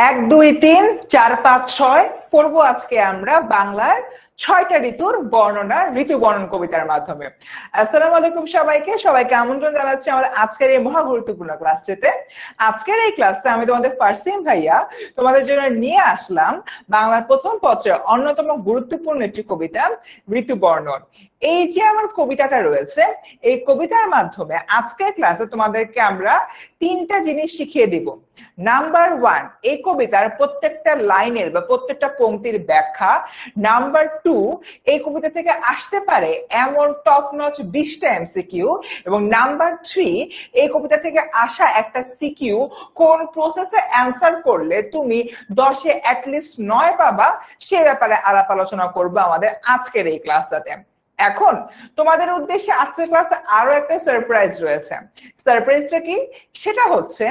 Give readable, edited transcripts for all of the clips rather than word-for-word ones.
এক দুই তিন চার পাঁচ ছয় পড়বো আজকে আমরা বাংলার ৬টা ঋতুর বর্ণনা ঋতু বর্ণন কবিতার মাধ্যমে। আসসালামু আলাইকুম সবাইকে আমন্ত্রণ জানাচ্ছি আমাদের আজকের এই মহা গুরুত্বপূর্ণ ক্লাসটিতে। আজকের এই ক্লাসে আমি তোমাদের ফারসিন ভাইয়া তোমাদের জন্য নিয়ে আসলাম বাংলার প্রথম পত্রের অন্যতম গুরুত্বপূর্ণ একটি কবিতা ঋতু বর্ণন। এই যে আমার কবিতাটা রয়েছে, এই কবিতার মাধ্যমে আজকের ক্লাসে তোমাদেরকে আমরা 3টা জিনিস শিখিয়ে দিব। নাম্বার 1, এই কবিতার প্রত্যেকটা লাইনের বা প্রত্যেকটা পংক্তির ব্যাখ্যা। নাম্বার 2, এই কবিতা থেকে আসতে পারে এমন টপ নচ 20টা এমসিকিউ। এবং নাম্বার 3, এই কবিতা থেকে আসা একটা সিকিউ কোন প্রসেসে অ্যান্সার করলে তুমি 10-এ অ্যাটলিস্ট 9 পাবা, সে ব্যাপারে আলাপ আলোচনা করবো আমাদের আজকের এই ক্লাসটাতে। এখন তোমাদের উদ্দেশ্যে আজকের ক্লাসে আরো একটা সারপ্রাইজ রয়েছে। সারপ্রাইজটা কি? সেটা হচ্ছে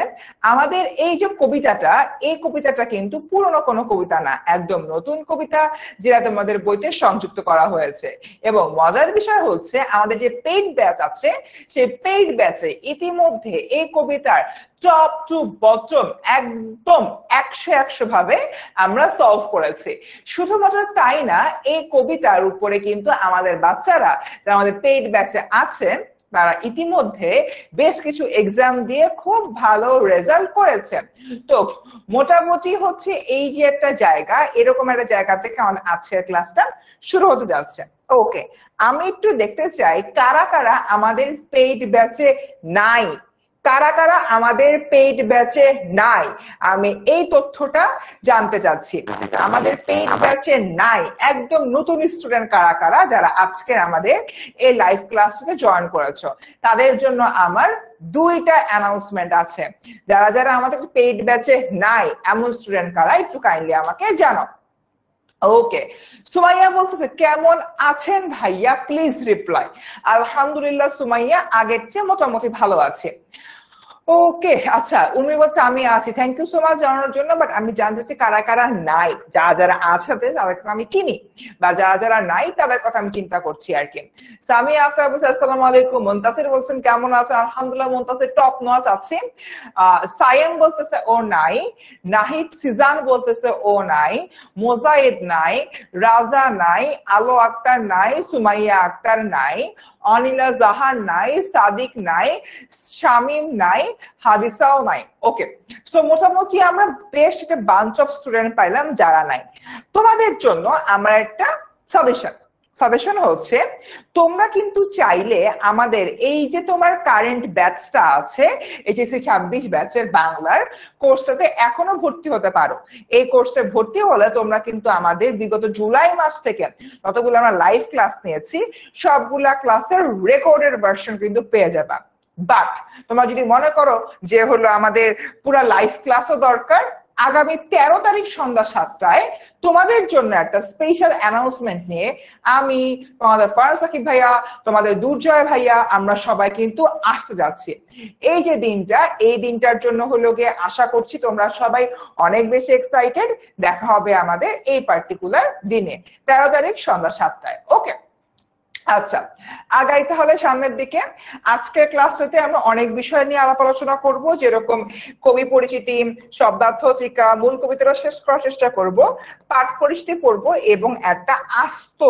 আমাদের এই যে কবিতাটা, এই কবিতাটা কিন্তু পুরনো কোনো কবিতা না, একদম নতুন কবিতা যেটা তোমাদের বইতে সংযুক্ত করা হয়েছে। এবং মজার বিষয় হচ্ছে আমাদের যে পেইড ব্যাচ আছে, সেই পেইড ব্যাচে ইতিমধ্যে এই কবিতার টপ টু বটম একদম 100 ভাবে আমরা সলভ করেছি। শুধুমাত্র তাই না, এই কবিতার উপরে কিন্তু আমাদের বাচ্চারা যারা আমাদের পেইড ব্যাচে আছেন তারা ইতিমধ্যে বেশ কিছু এক্সাম দিয়ে খুব ভালো রেজাল্ট করেছেন। তো মোটামুটি হচ্ছে এই যে একটা জায়গা, এরকম একটা জায়গা থেকে আমাদের আজকের ক্লাসটা শুরু হতে যাচ্ছে। ওকে, আমি একটু দেখতে চাই কারা কারা আমাদের পেইড ব্যাচে নাই। কারা কারা আমাদের পেইড ব্যাচে নাই, আমি এই তথ্যটা জানতে চাচ্ছি। আমাদের পেইড ব্যাচে নাই একদম নতুন স্টুডেন্ট কারা কারা যারা আজকে আমাদের এই লাইভ ক্লাসে জয়েন করেছো, তাদের জন্য আমার 2টা অ্যানাউন্সমেন্ট আছে। যারা যারা আমাদের পেইড ব্যাচে নাই এমন স্টুডেন্ট কারা একটু কাইন্ডলি আমাকে জানাও। ওকে, সুমাইয়া বলতেছে কেমন আছেন ভাইয়া, প্লিজ রিপ্লাই। আলহামদুলিল্লাহ সুমাইয়া, আগের চেয়ে মোটামুটি ভালো আছে। ওকে, আচ্ছা, উনি বলছে আমি আছি। থ্যাংক ইউ সো মাচ জানানোর জন্য। বাট আমি জানতে চাই কারা কারা নাই। যারা যারা আছে তাদেরকে আমি চিনি, বা যারা যারা নাই তাদের কথা আমি চিন্তা করছি আর কি। সামিয়া আক্তার বলছে আসসালামু আলাইকুম। মুনতাসির বলছেন কেমন আছেন? আলহামদুলিল্লাহ মুনতাসির টপ নচ আছে। সায়েম বলতেছে ও নাই। নাহিদ সিজান বলতেছে ও নাই। মোজাইদ নাই। রাজা নাই। আলো আক্তার নাই। সুমাইয়া আক্তার নাই। অনিলা জাহান নাই। সাদিক নাই। শামিম নাই। হাদিসাও নাই। ওকে, সো মোটামুটি আমরা বেশ একটা বাঞ্চ অফ স্টুডেন্ট পাইলাম যারা নাই। তোমাদের জন্য আমার একটা সাজেশন হচ্ছে, তোমরা কিন্তু চাইলে আমাদের এই যে তোমার কারেন্ট ব্যাচটা আছে এইচএসসি 26 ব্যাচের বাংলার কোর্সটাতে এখনো ভর্তি হতে পারো। এই কোর্সে ভর্তি হলে তোমরা কিন্তু আমাদের বিগত জুলাই মাস থেকে যতগুলো আমরা লাইভ ক্লাস নিয়েছি সবগুলা ক্লাসের রেকর্ডেড ভার্সন কিন্তু পেয়ে যাবা। বাট তোমরা যদি মনে করো যে হলো আমাদের পুরা লাইভ ক্লাসও দরকার, আগামী 13 তারিখ সন্ধ্যা 7টায় তোমাদের জন্য একটা স্পেশাল অ্যানাউন্সমেন্ট নিয়ে আমি, তোমাদের ফারাজ সাকিব ভাইয়া, তোমাদের দুর্জয় ভাইয়া, আমরা সবাই কিন্তু আসতে যাচ্ছি। এই যে দিনটা, এই দিনটার জন্য হলো গিয়ে আশা করছি তোমরা সবাই অনেক বেশি এক্সাইটেড। দেখা হবে আমাদের এই পার্টিকুলার দিনে 13 তারিখ সন্ধ্যা 7টায়। ওকে, আচ্ছা, আগাই তাহলে সামনের দিকে। আজকের ক্লাসটাতে আমরা অনেক বিষয় নিয়ে আলাপ আলোচনা করব, যেরকম কবি পরিচিতি, শব্দার্থ টিকা, মূল কবিতাটা শেষ করার চেষ্টা করব, পাঠ পরিচিতি পড়বো এবং একটা আস্ত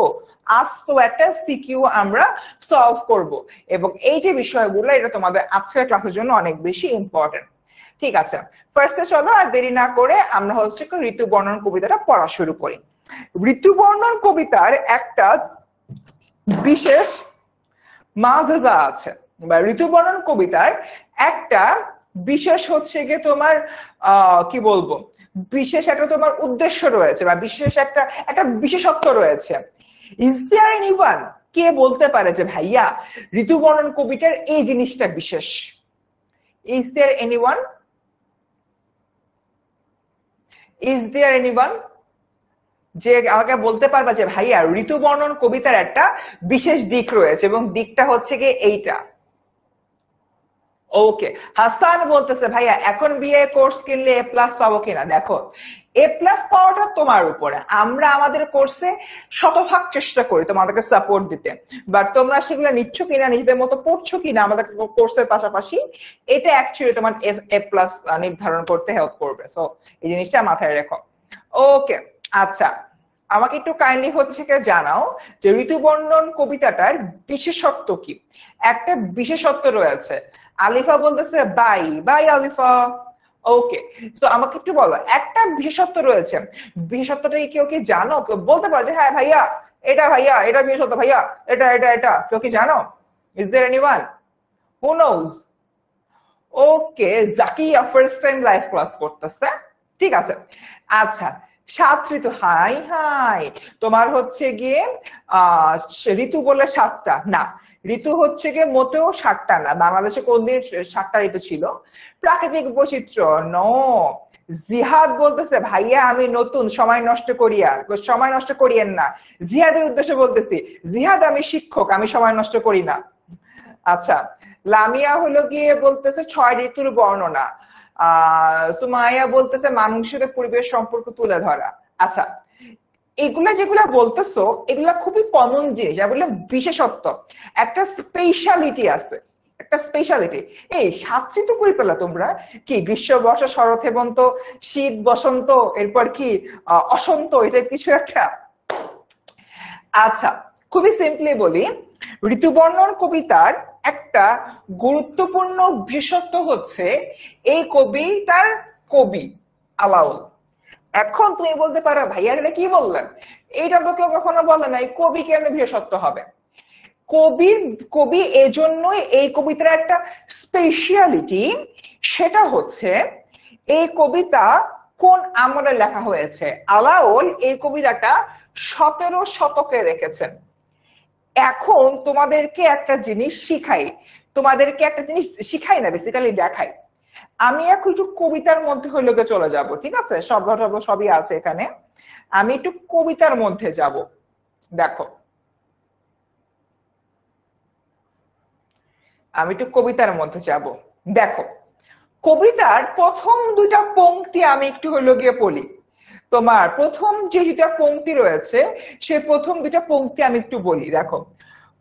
একটা সিকিউ আমরা সলভ করব। এবং এই যে বিষয়গুলো, এটা তোমাদের আজকের ক্লাসের জন্য অনেক বেশি ইম্পর্টেন্ট। ঠিক আছে, ফার্স্টে চলো আর দেরি না করে আমরা হচ্ছে ঋতু বর্ণন কবিতাটা পড়া শুরু করি। ঋতু বর্ণন কবিতার একটা বিশেষ মাজা আছে, বা ঋতু বর্ণন কবিতার একটা বিশেষ হচ্ছে গিয়ে তোমার কি বলবো, বিশেষ একটা তোমার উদ্দেশ্য রয়েছে, বা বিশেষ একটা বিশেষত্ব রয়েছে। ইজ দেয়ার এনিওয়ান, কে বলতে পারে যে ভাইয়া ঋতু বর্ণন কবিতার এই জিনিসটা বিশেষ? Is there anyone? Is there anyone যে আমাকে বলতে পারবা যে ভাইয়া ঋতু বর্ণন কবিতার একটা বিশেষ দিক রয়েছে এবং দিকটা হচ্ছে গিয়ে এইটা? ওকে, হাসান বলতেছে ভাইয়া এখন বিএ কোর্স কিনলে এ প্লাস পাবো কিনা। দেখো, এ প্লাস পাওয়াটা তোমার উপরে, আমরা আমাদের কোর্সে শতভাগ চেষ্টা করি তোমাদেরকে সাপোর্ট দিতে, বাট তোমরা সেগুলো নিচ্ছ কিনা, নিজেদের মতো পড়ছো কিনা আমাদের কোর্সের পাশাপাশি, এটা অ্যাকচুয়ালি তোমার এ প্লাস নির্ধারণ করতে হেল্প করবে। সো এই জিনিসটা মাথায় রেখো। ওকে, আচ্ছা, আমাকে একটু কাইন্ডলি হচ্ছে জানাও যে ঋতুবর্ণন কবিতাটার বিশেষত্ব কি। একটা বিশেষত্ব রয়েছে। আলিফা বলতেছে বাই বাই আলিফা। ওকে, সো আমাকে একটু বলো, একটা বিশেষত্ব রয়েছে, বিশেষত্বটা কেউ কি জানো? কেউ বলতে পারে যে হ্যাঁ ভাইয়া এটা বিশেষত্ব, ভাইয়া এটা কেউ কি জানো? Is there anyone who knows? Okay, Zakia first time live class করতেছে, ঠিক আছে। আচ্ছা, 7 ঋতু, হাই হাই, তোমার হচ্ছে গিয়ে ঋতু বলে 7টা না, ঋতু হচ্ছে গিয়ে মোটেও 7টা না। বাংলাদেশে কোনদিন 7টা ঋতু ছিল? প্রাকৃতিক বৈচিত্র্য নো। জিহাদ বলতেছে ভাইয়া আমি নতুন, সময় নষ্ট করিয়েন না। জিহাদের উদ্দেশ্যে বলতেছি, জিহাদ আমি শিক্ষক, আমি সময় নষ্ট করি না। আচ্ছা, লামিয়া হলো গিয়ে বলতেছে 6 ঋতুর বর্ণনা। সুমাইয়া বলতেছে মানুষের পরিবেশ সম্পর্ক তুলে ধরা। আচ্ছা, এগুলা যেগুলা বলতেছো এগুলা খুবই কমন জিনিস, এগুলো বিশেষত্ব, একটা স্পেশালিটি আছে, একটা স্পেশালিটি। এই 7 ঋতু কই পেলা তোমরা? কি গ্রীষ্ম, বর্ষা, শরৎ, হেমন্ত, শীত, বসন্ত, এরপর কি অসন্ত, এটা কিছু একটা? আচ্ছা, খুবই সিম্পলি বলি, ঋতুবর্ণন কবিতার একটা গুরুত্বপূর্ণ বিশেষত্ব হচ্ছে এই কবিতার কবি আলাউল। এখন তুমি বলতে পারো ভাইয়া এটা কি বললেন, এইটা তো কেউ কখনো বলে নাই, কবি কেন বিশেষত্ব হবে? কবি এজন্যই এই কবিতার একটা স্পেশালিটি, সেটা হচ্ছে এই কবিতা কোন আমলে লেখা হয়েছে। আলাউল এই কবিতাটা 17 শতকে রেখেছেন। এখন তোমাদেরকে একটা জিনিস শিখাই না, বেসিক্যালি দেখাই। আমি এখন একটু কবিতার মধ্যে হইলোকে চলে যাব, ঠিক আছে? সবই আছে এখানে, আমি একটু কবিতার মধ্যে যাব। দেখো, আমি একটু কবিতার মধ্যে যাব। দেখো, কবিতার প্রথম 2টা পংক্তি আমি একটু হইলো গিয়ে পড়ি। তোমার প্রথম যে 2টা পংক্তি রয়েছে, সেই প্রথম 2টা পংক্তি আমি একটু বলি। দেখো,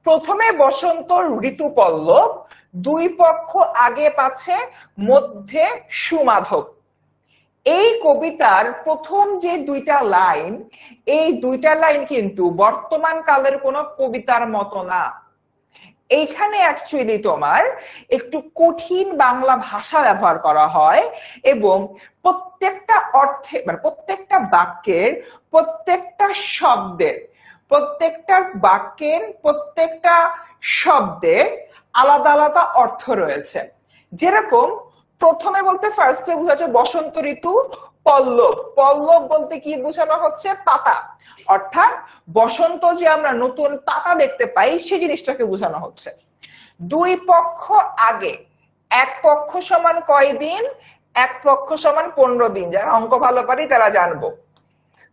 প্রথমে বসন্ত ঋতু পল্লব, 2 পক্ষ আগে পাছে মধ্যে সুমাধব। এই কবিতার প্রথম যে 2টা লাইন, এই 2টা লাইন কিন্তু বর্তমান কালের কোনো কবিতার মতো না। এইখানে অ্যাকচুয়ালি তোমার একটু কঠিন বাংলা ভাষা ব্যবহার করা হয়, এবং প্রত্যেকটা অর্থে মানে প্রত্যেকটা বাক্যের, প্রত্যেকটা শব্দের, প্রত্যেকটা শব্দের আলাদা আলাদা অর্থ রয়েছে। যেরকম প্রথমে বলতে ফার্স্টে বোঝাচ্ছে বসন্ত ঋতু পল্লব, পল্লব বলতে কি বোঝানো হচ্ছে? পাতা, অর্থাৎ বসন্ত যে আমরা নতুন পাতা দেখতে পাই সেই জিনিসটাকে বোঝানো হচ্ছে। 2 পক্ষ আগে, এক পক্ষ সমান কয় দিন? এক পক্ষ সমান 15 দিন, যারা অঙ্ক ভালো পারি তারা জানবো।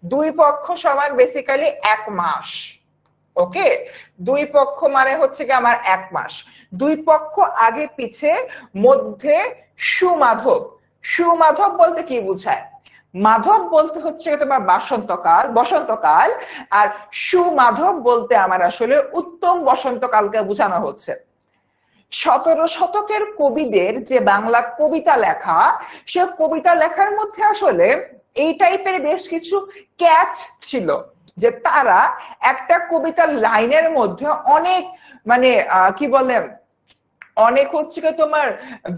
2 পক্ষ সমান বেসিক্যালি 1 মাস। ওকে, 2 পক্ষ মানে হচ্ছে কি আমার 1 মাস। 2 পক্ষ আগে পিছে মধ্যে সুমাধব। সুমাধব বলতে কি বোঝায়? মাধব বলতে হচ্ছে তোমার বসন্তকাল, আর সুমাধব বলতে আমার আসলে উত্তম বসন্তকালকে বোঝানো হচ্ছে। 17 শতকের কবিদের যে বাংলা কবিতা লেখা, সে কবিতা লেখার মধ্যে আসলে এই টাইপের বেশ কিছু ক্যাচ ছিল, যে তারা একটা কবিতার লাইনের মধ্যে অনেক মানে কি বলে, অনেক হচ্ছে তোমার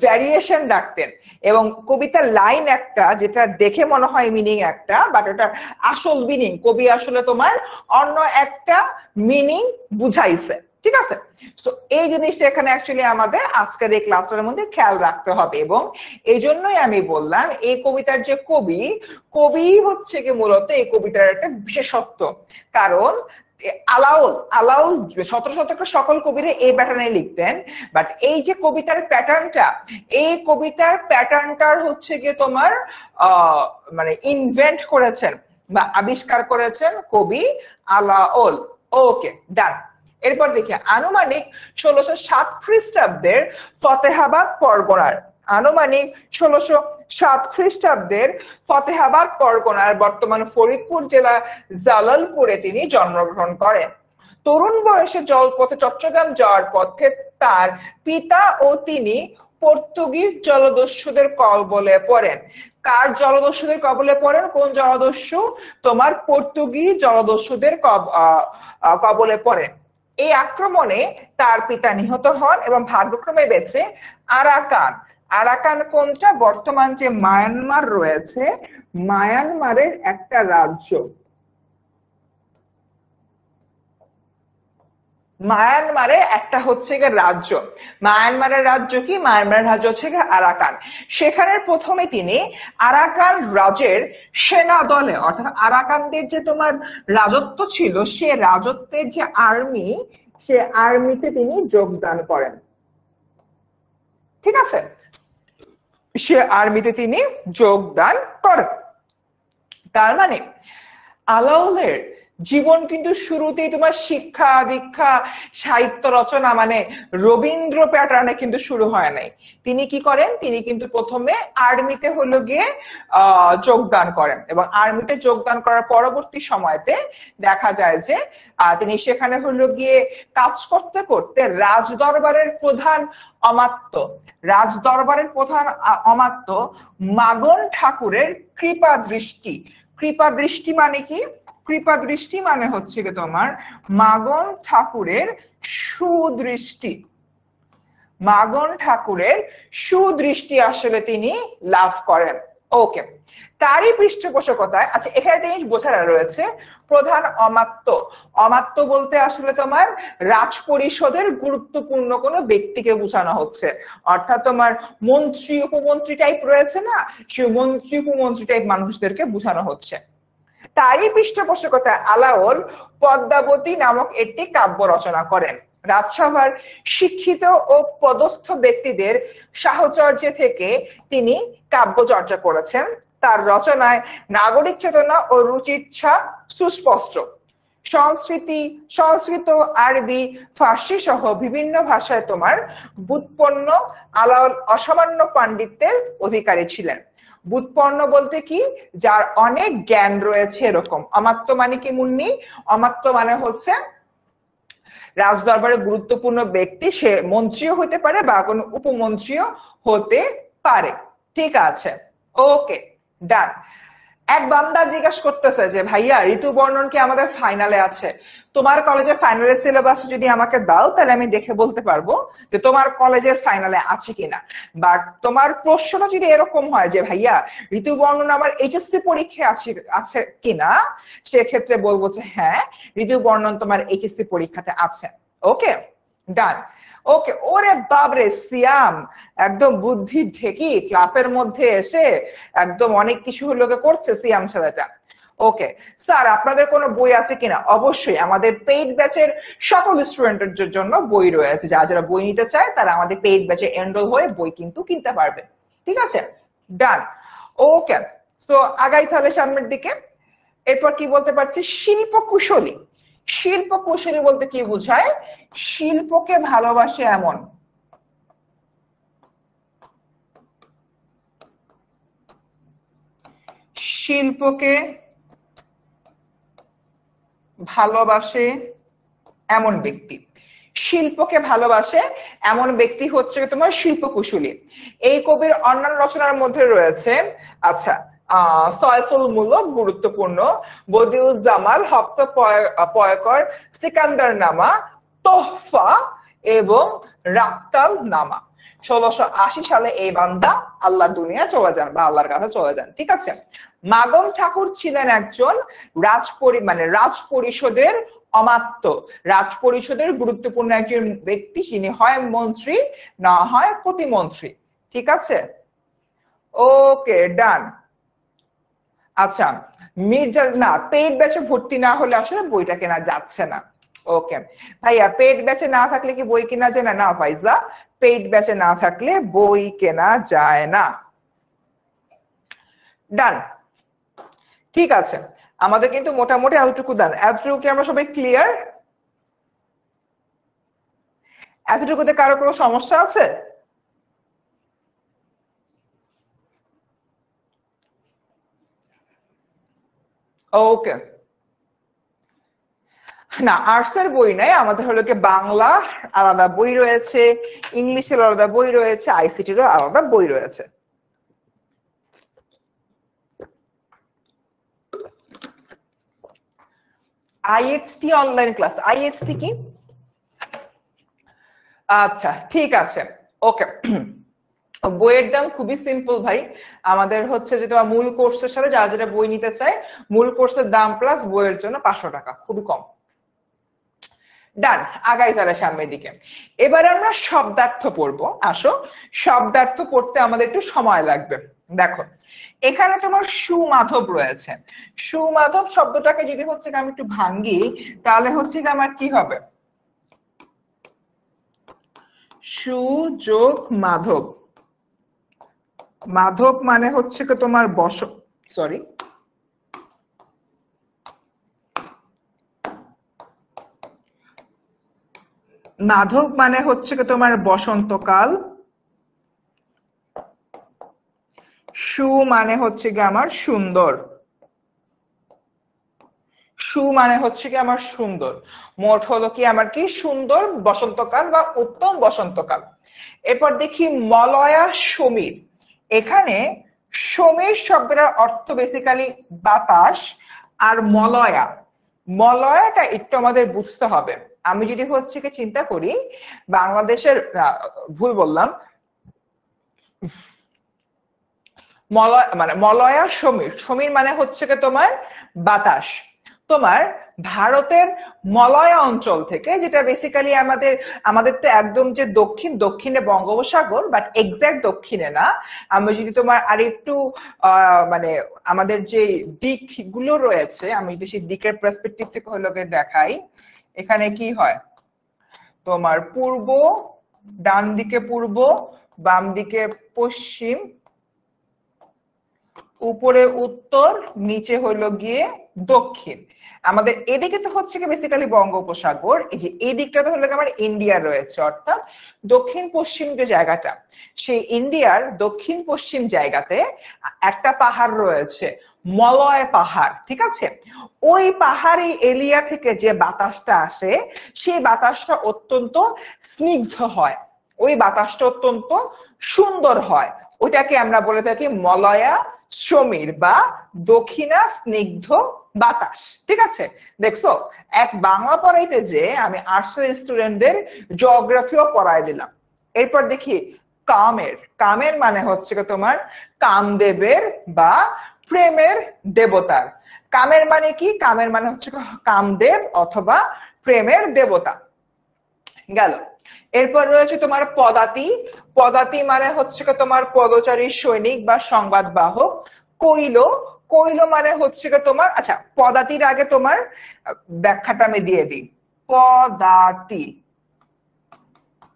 ভ্যারিয়েশন রাখতেন, এবং কবিতার লাইন একটা যেটা দেখে মনে হয় মিনিং একটা, বাট ওটার আসল মিনিং কবি আসলে তোমার অন্য একটা মিনিং বুঝাইছে, ঠিক আছে? তো এই জিনিসটা এখানে অ্যাকচুয়ালি আমাদের আজকের এই ক্লাসের মধ্যে খেয়াল রাখতে হবে, এবং এই জন্যই আমি বললাম এই কবিতার যে কবি হচ্ছে কি মূলত এই কবিতার একটা বিশেষত্ব। কারণ আলাউল 17 শতকের সকল কবিরা এই প্যাটার্নে লিখতেন, বাট এই যে কবিতার প্যাটার্নটা, এই কবিতার প্যাটার্নটার হচ্ছে গিয়ে তোমার মানে ইনভেন্ট করেছেন বা আবিষ্কার করেছেন কবি আলাউল। ওকে, ডান। এরপর দেখি আনুমানিক 1607 খ্রিস্টাব্দের ফতেহাবাদ পরগনার আনুমানিক 1607 খ্রিস্টাব্দের ফতেহাবাদ পরগনার বর্তমান ফরিদপুর জেলা জালালপুরে তিনি জন্মগ্রহণ করেন। তরুণ বয়সে জলপথে চট্টগ্রাম যাওয়ার পথে তার পিতা ও তিনি পর্তুগিজ জলদস্যুদের কবলে পড়েন। কার জলদস্যুদের কবলে পড়েন? কোন জলদস্যু? তোমার পর্তুগিজ জলদস্যুদের কবলে পড়েন। এই আক্রমণে তার পিতা নিহত হন এবং ভাগ্যক্রমে বেঁচে আরাকান, আরাকান কোনটা? বর্তমান যে মায়ানমার রয়েছে, মায়ানমারের একটা রাজ্য, মায়ানমারে একটা হচ্ছে রাজ্য। মায়ানমারের রাজ্য কি? মায়ানমারের রাজ্য হচ্ছে আরাকান। সেখানে প্রথমে তিনি আরাকান রাজের সেনা দলে, অর্থাৎ আরাকানদের যে তোমার রাজত্ব ছিল, সে রাজত্বের যে আর্মি, সে আর্মিতে তিনি যোগদান করেন। ঠিক আছে, সে আর্মিতে তিনি যোগদান করেন। তার মানে আলাওলের জীবন কিন্তু শুরুতেই তোমার শিক্ষা দীক্ষা সাহিত্য রচনা মানে রবীন্দ্র প্যাটার্নে কিন্তু শুরু হয় নাই। তিনি কি করেন? তিনি কিন্তু প্রথমে আর্মিতে হলো গিয়ে যোগদান করেন এবং আর্মিতে যোগদান করার পরবর্তী সময়তে দেখা যায় যে তিনি সেখানে হলো গিয়ে কাজ করতে করতে রাজদরবারের প্রধান অমাত্য, রাজদরবারের প্রধান অমাত্য মাগন ঠাকুরের কৃপা দৃষ্টি, কৃপা দৃষ্টি মানে কি? কৃপা দৃষ্টি মানে হচ্ছে কি তোমার মাগন ঠাকুরের সুদৃষ্টি, মাগন ঠাকুরের সুদৃষ্টি আসলে তিনি লাভ করেন। ওকে, তারই পৃষ্ঠপোষকতায়, আচ্ছা এখানে একটা জিনিস বোঝানো রয়েছে, প্রধান অমাত্য, অমাত্য বলতে আসলে তোমার রাজ পরিষদের গুরুত্বপূর্ণ কোনো ব্যক্তিকে বোঝানো হচ্ছে, অর্থাৎ তোমার মন্ত্রী উপমন্ত্রী টাইপ রয়েছে না, সেই মন্ত্রী উপমন্ত্রী টাইপ মানুষদেরকে বোঝানো হচ্ছে। তারই পৃষ্ঠপোষকতায় আলাওল পদ্মাবতী নামক একটি কাব্য রচনা করেন। রাজসভার শিক্ষিত ও পদস্থ ব্যক্তিদের সাহচর্যে থেকে তিনি কাব্য চর্চা করেছেন। তার রচনায় নাগরিক চেতনা ও রুচির ছাপ সুস্পষ্ট। সংস্কৃত, আরবি, ফার্সি সহ বিভিন্ন ভাষায় তোমার বুৎপন্ন আলাওল অসামান্য পাণ্ডিত্যের অধিকারী ছিলেন। বুৎপন্ন বলতে কি? যার অনেক জ্ঞান রয়েছে এরকম। অমাত্য মানে কি মুন্নি? অমাত্য মানে হচ্ছে রাজদরবারের গুরুত্বপূর্ণ ব্যক্তি, সে মন্ত্রীও হতে পারে বা কোনো উপমন্ত্রীও হতে পারে। ঠিক আছে, ওকে ডান। এক বান্দা জিজ্ঞাসা করতেছে যে ভাইয়া ঋতু বর্ণন কি আমাদের ফাইনালে আছে? তোমার কলেজের ফাইনালের সিলেবাস যদি আমাকে দাও তাহলে আমি দেখে বলতে পারবো যে তোমার কলেজের ফাইনালে আছে কিনা। বাট তোমার প্রশ্নটা যদি এরকম হয় যে ভাইয়া ঋতু বর্ণন আমার এইচএসসি পরীক্ষায় আছে কিনা, সেক্ষেত্রে বলবো যে হ্যাঁ, ঋতু বর্ণন তোমার এইচএসসি পরীক্ষাতে আছে। ওকে ডান। ওকে, ওরে বাবরে সিয়াম একদম বুদ্ধি ঢেকি ক্লাসের মধ্যে এসে একদম অনেক কিছু লোকে করছে সিয়াম ছেলেটা। ওকে স্যার, আপনাদের কোনো বই আছে কিনা? অবশ্যই আমাদের পেইড ব্যাচের সকল স্টুডেন্টের জন্য বই রয়েছে। যারা যারা বই নিতে চায় তারা আমাদের পেইড ব্যাচে এনরোল হয়ে বই কিন্তু কিনতে পারবে। ঠিক আছে, ডান। ওকে, তো আগাই তাহলে সামনের দিকে। এরপর কি বলতে পারছি? শিল্প কুশলী। শিল্প কুশলী বলতে কি বোঝায়? শিল্পকে ভালোবাসে এমন, শিল্পকে ভালোবাসে এমন ব্যক্তি, শিল্পকে ভালোবাসে এমন ব্যক্তি হচ্ছে তোমার শিল্প কুশলী। এই কবির অন্যান্য রচনার মধ্যে রয়েছে আচ্ছা সয়ফুল মুলক গুরুত্বপূর্ণ, বদিউজ্জামাল, হপ্ত পয়কর, সিকান্দার নামা, তোহফা এবং রাক্তাল নামা। 1680 সালে এই বান্দা আল্লাহর দুনিয়া চলে যান বা আল্লাহর কাছে চলে যান। ঠিক আছে, মাগন ঠাকুর ছিলেন একজন রাজ পরিষদের অমাত্য, রাজ পরিষদের গুরুত্বপূর্ণ একজন ব্যক্তি। তিনি হয় মন্ত্রী না হয় প্রতিমন্ত্রী। ঠিক আছে, ওকে ডান। আচ্ছা, মির্জা না, পেইড ব্যাচে ভর্তি না হলে আসলে বইটা কেনা যাচ্ছে না। ওকে ভাইয়া, পেইড ব্যাচে না থাকলে কি বই কেনা যায় না? না ফাইজা, পেইড ব্যাচে না থাকলে বই কেনা যায় না। ডান, ঠিক আছে, আমাদের কিন্তু মোটামুটি এতটুকু ডান। এতটুকু কি আমরা সবাই ক্লিয়ার? এতটুকুতে কারো কোনো সমস্যা আছে? ওকে, না আর্টস এর বই নাই, আমাদের হলো কি বাংলা আলাদা বই রয়েছে, ইংলিশের আলাদা বই রয়েছে, আইসিটিরও আলাদা বই রয়েছে। আইএইচটি অনলাইন ক্লাস, আইএইচটি কি? আচ্ছা ঠিক আছে, ওকে। বইয়ের দাম খুবই সিম্পল ভাই, আমাদের হচ্ছে যে তোমার মূল কোর্সের সাথে যারা যেটা বই নিতে চায় মূল কোর্সের দাম প্লাস বইয়ের জন্য 500 টাকা, খুবই কম। ডান, আগাই তাহলে সামনের দিকে। এবার আমরা শব্দার্থ পড়বো। আসো, শব্দার্থ পড়তে আমাদের একটু সময় লাগবে। দেখো এখানে তোমার সুমাধব রয়েছে, সুমাধব শব্দটাকে যদি হচ্ছে আমি একটু ভাঙ্গি তাহলে হচ্ছে আমার কি হবে? সুযোগ মাধব, মাধব মানে হচ্ছে কি তোমার সরি মাধব মানে হচ্ছে কি তোমার বসন্তকাল, সু মানে হচ্ছে কি আমার সুন্দর, সু মানে হচ্ছে কি আমার সুন্দর, মোট হলো কি আমার কি সুন্দর বসন্তকাল বা উত্তম বসন্তকাল। এরপর দেখি মলয়া সমীর, এখানে সমীর শব্দের অর্থ বেসিক্যালি বাতাস, আর মলয়া, মলয়াটা একটু আমাদের বুঝতে হবে। আমি যদি হচ্ছে কি চিন্তা করি বাংলাদেশের, ভুল বললাম, মলয় মানে মলয়া সমীর, সমীর মানে হচ্ছে কি তোমার বাতাস। তোমার ভারতের মলয় অঞ্চল থেকে, যেটা বেসিক্যালি আমাদের আমাদের তো একদম যে দক্ষিণে বঙ্গোপসাগর, বাট এক্সাক্ট দক্ষিণে না, আমি যদি তোমার আরেকটু মানে আমাদের যে দিক গুলো রয়েছে, আমি যদি সেই দিকের পার্সপেক্টিভ থেকে হলো দেখাই, এখানে কি হয় তোমার পূর্ব, ডান দিকে পূর্ব, বাম দিকে পশ্চিম, উপরে উত্তর, নিচে হইলো গিয়ে দক্ষিণ। আমাদের এদিকে তো হচ্ছে কি বেসিক্যালি বঙ্গোপসাগর, এই যে এই দিকটাতে হলো আমার ইন্ডিয়া রয়েছে, অর্থাৎ দক্ষিণ পশ্চিম যে জায়গাটা, সেই ইন্ডিয়ার দক্ষিণ পশ্চিম জায়গাতে একটা পাহাড় রয়েছে, মলয় পাহাড়, ঠিক আছে? ওই পাহাড়ি এরিয়া থেকে যে বাতাসটা আসে সেই বাতাসটা অত্যন্ত স্নিগ্ধ হয়, ওই বাতাসটা অত্যন্ত সুন্দর হয়, ওইটাকে আমরা বলে থাকি মলয়া সমীর বা দক্ষিণা স্নিগ্ধ বাতাস, ঠিক আছে? দেখছো, এক বাংলা পড়াইতে যে আমি আর্টসের স্টুডেন্টদের জিওগ্রাফিও পড়াই দিলাম। এরপর দেখি কামের, কামের মানে হচ্ছে তোমার কামদেবের বা প্রেমের দেবতার। কামের মানে কি? কামের মানে হচ্ছে কামদেব অথবা প্রেমের দেবতা। গেল। এরপর রয়েছে তোমার পদাতি, পদাতি মানে হচ্ছে তোমার পদচারী সৈনিক বা সংবাদ বাহক। কৈল, কৈল মানে হচ্ছে তোমার, আচ্ছা পদাতির আগে তোমার ব্যাখ্যাটা আমি দিয়ে দিই। পদাতি,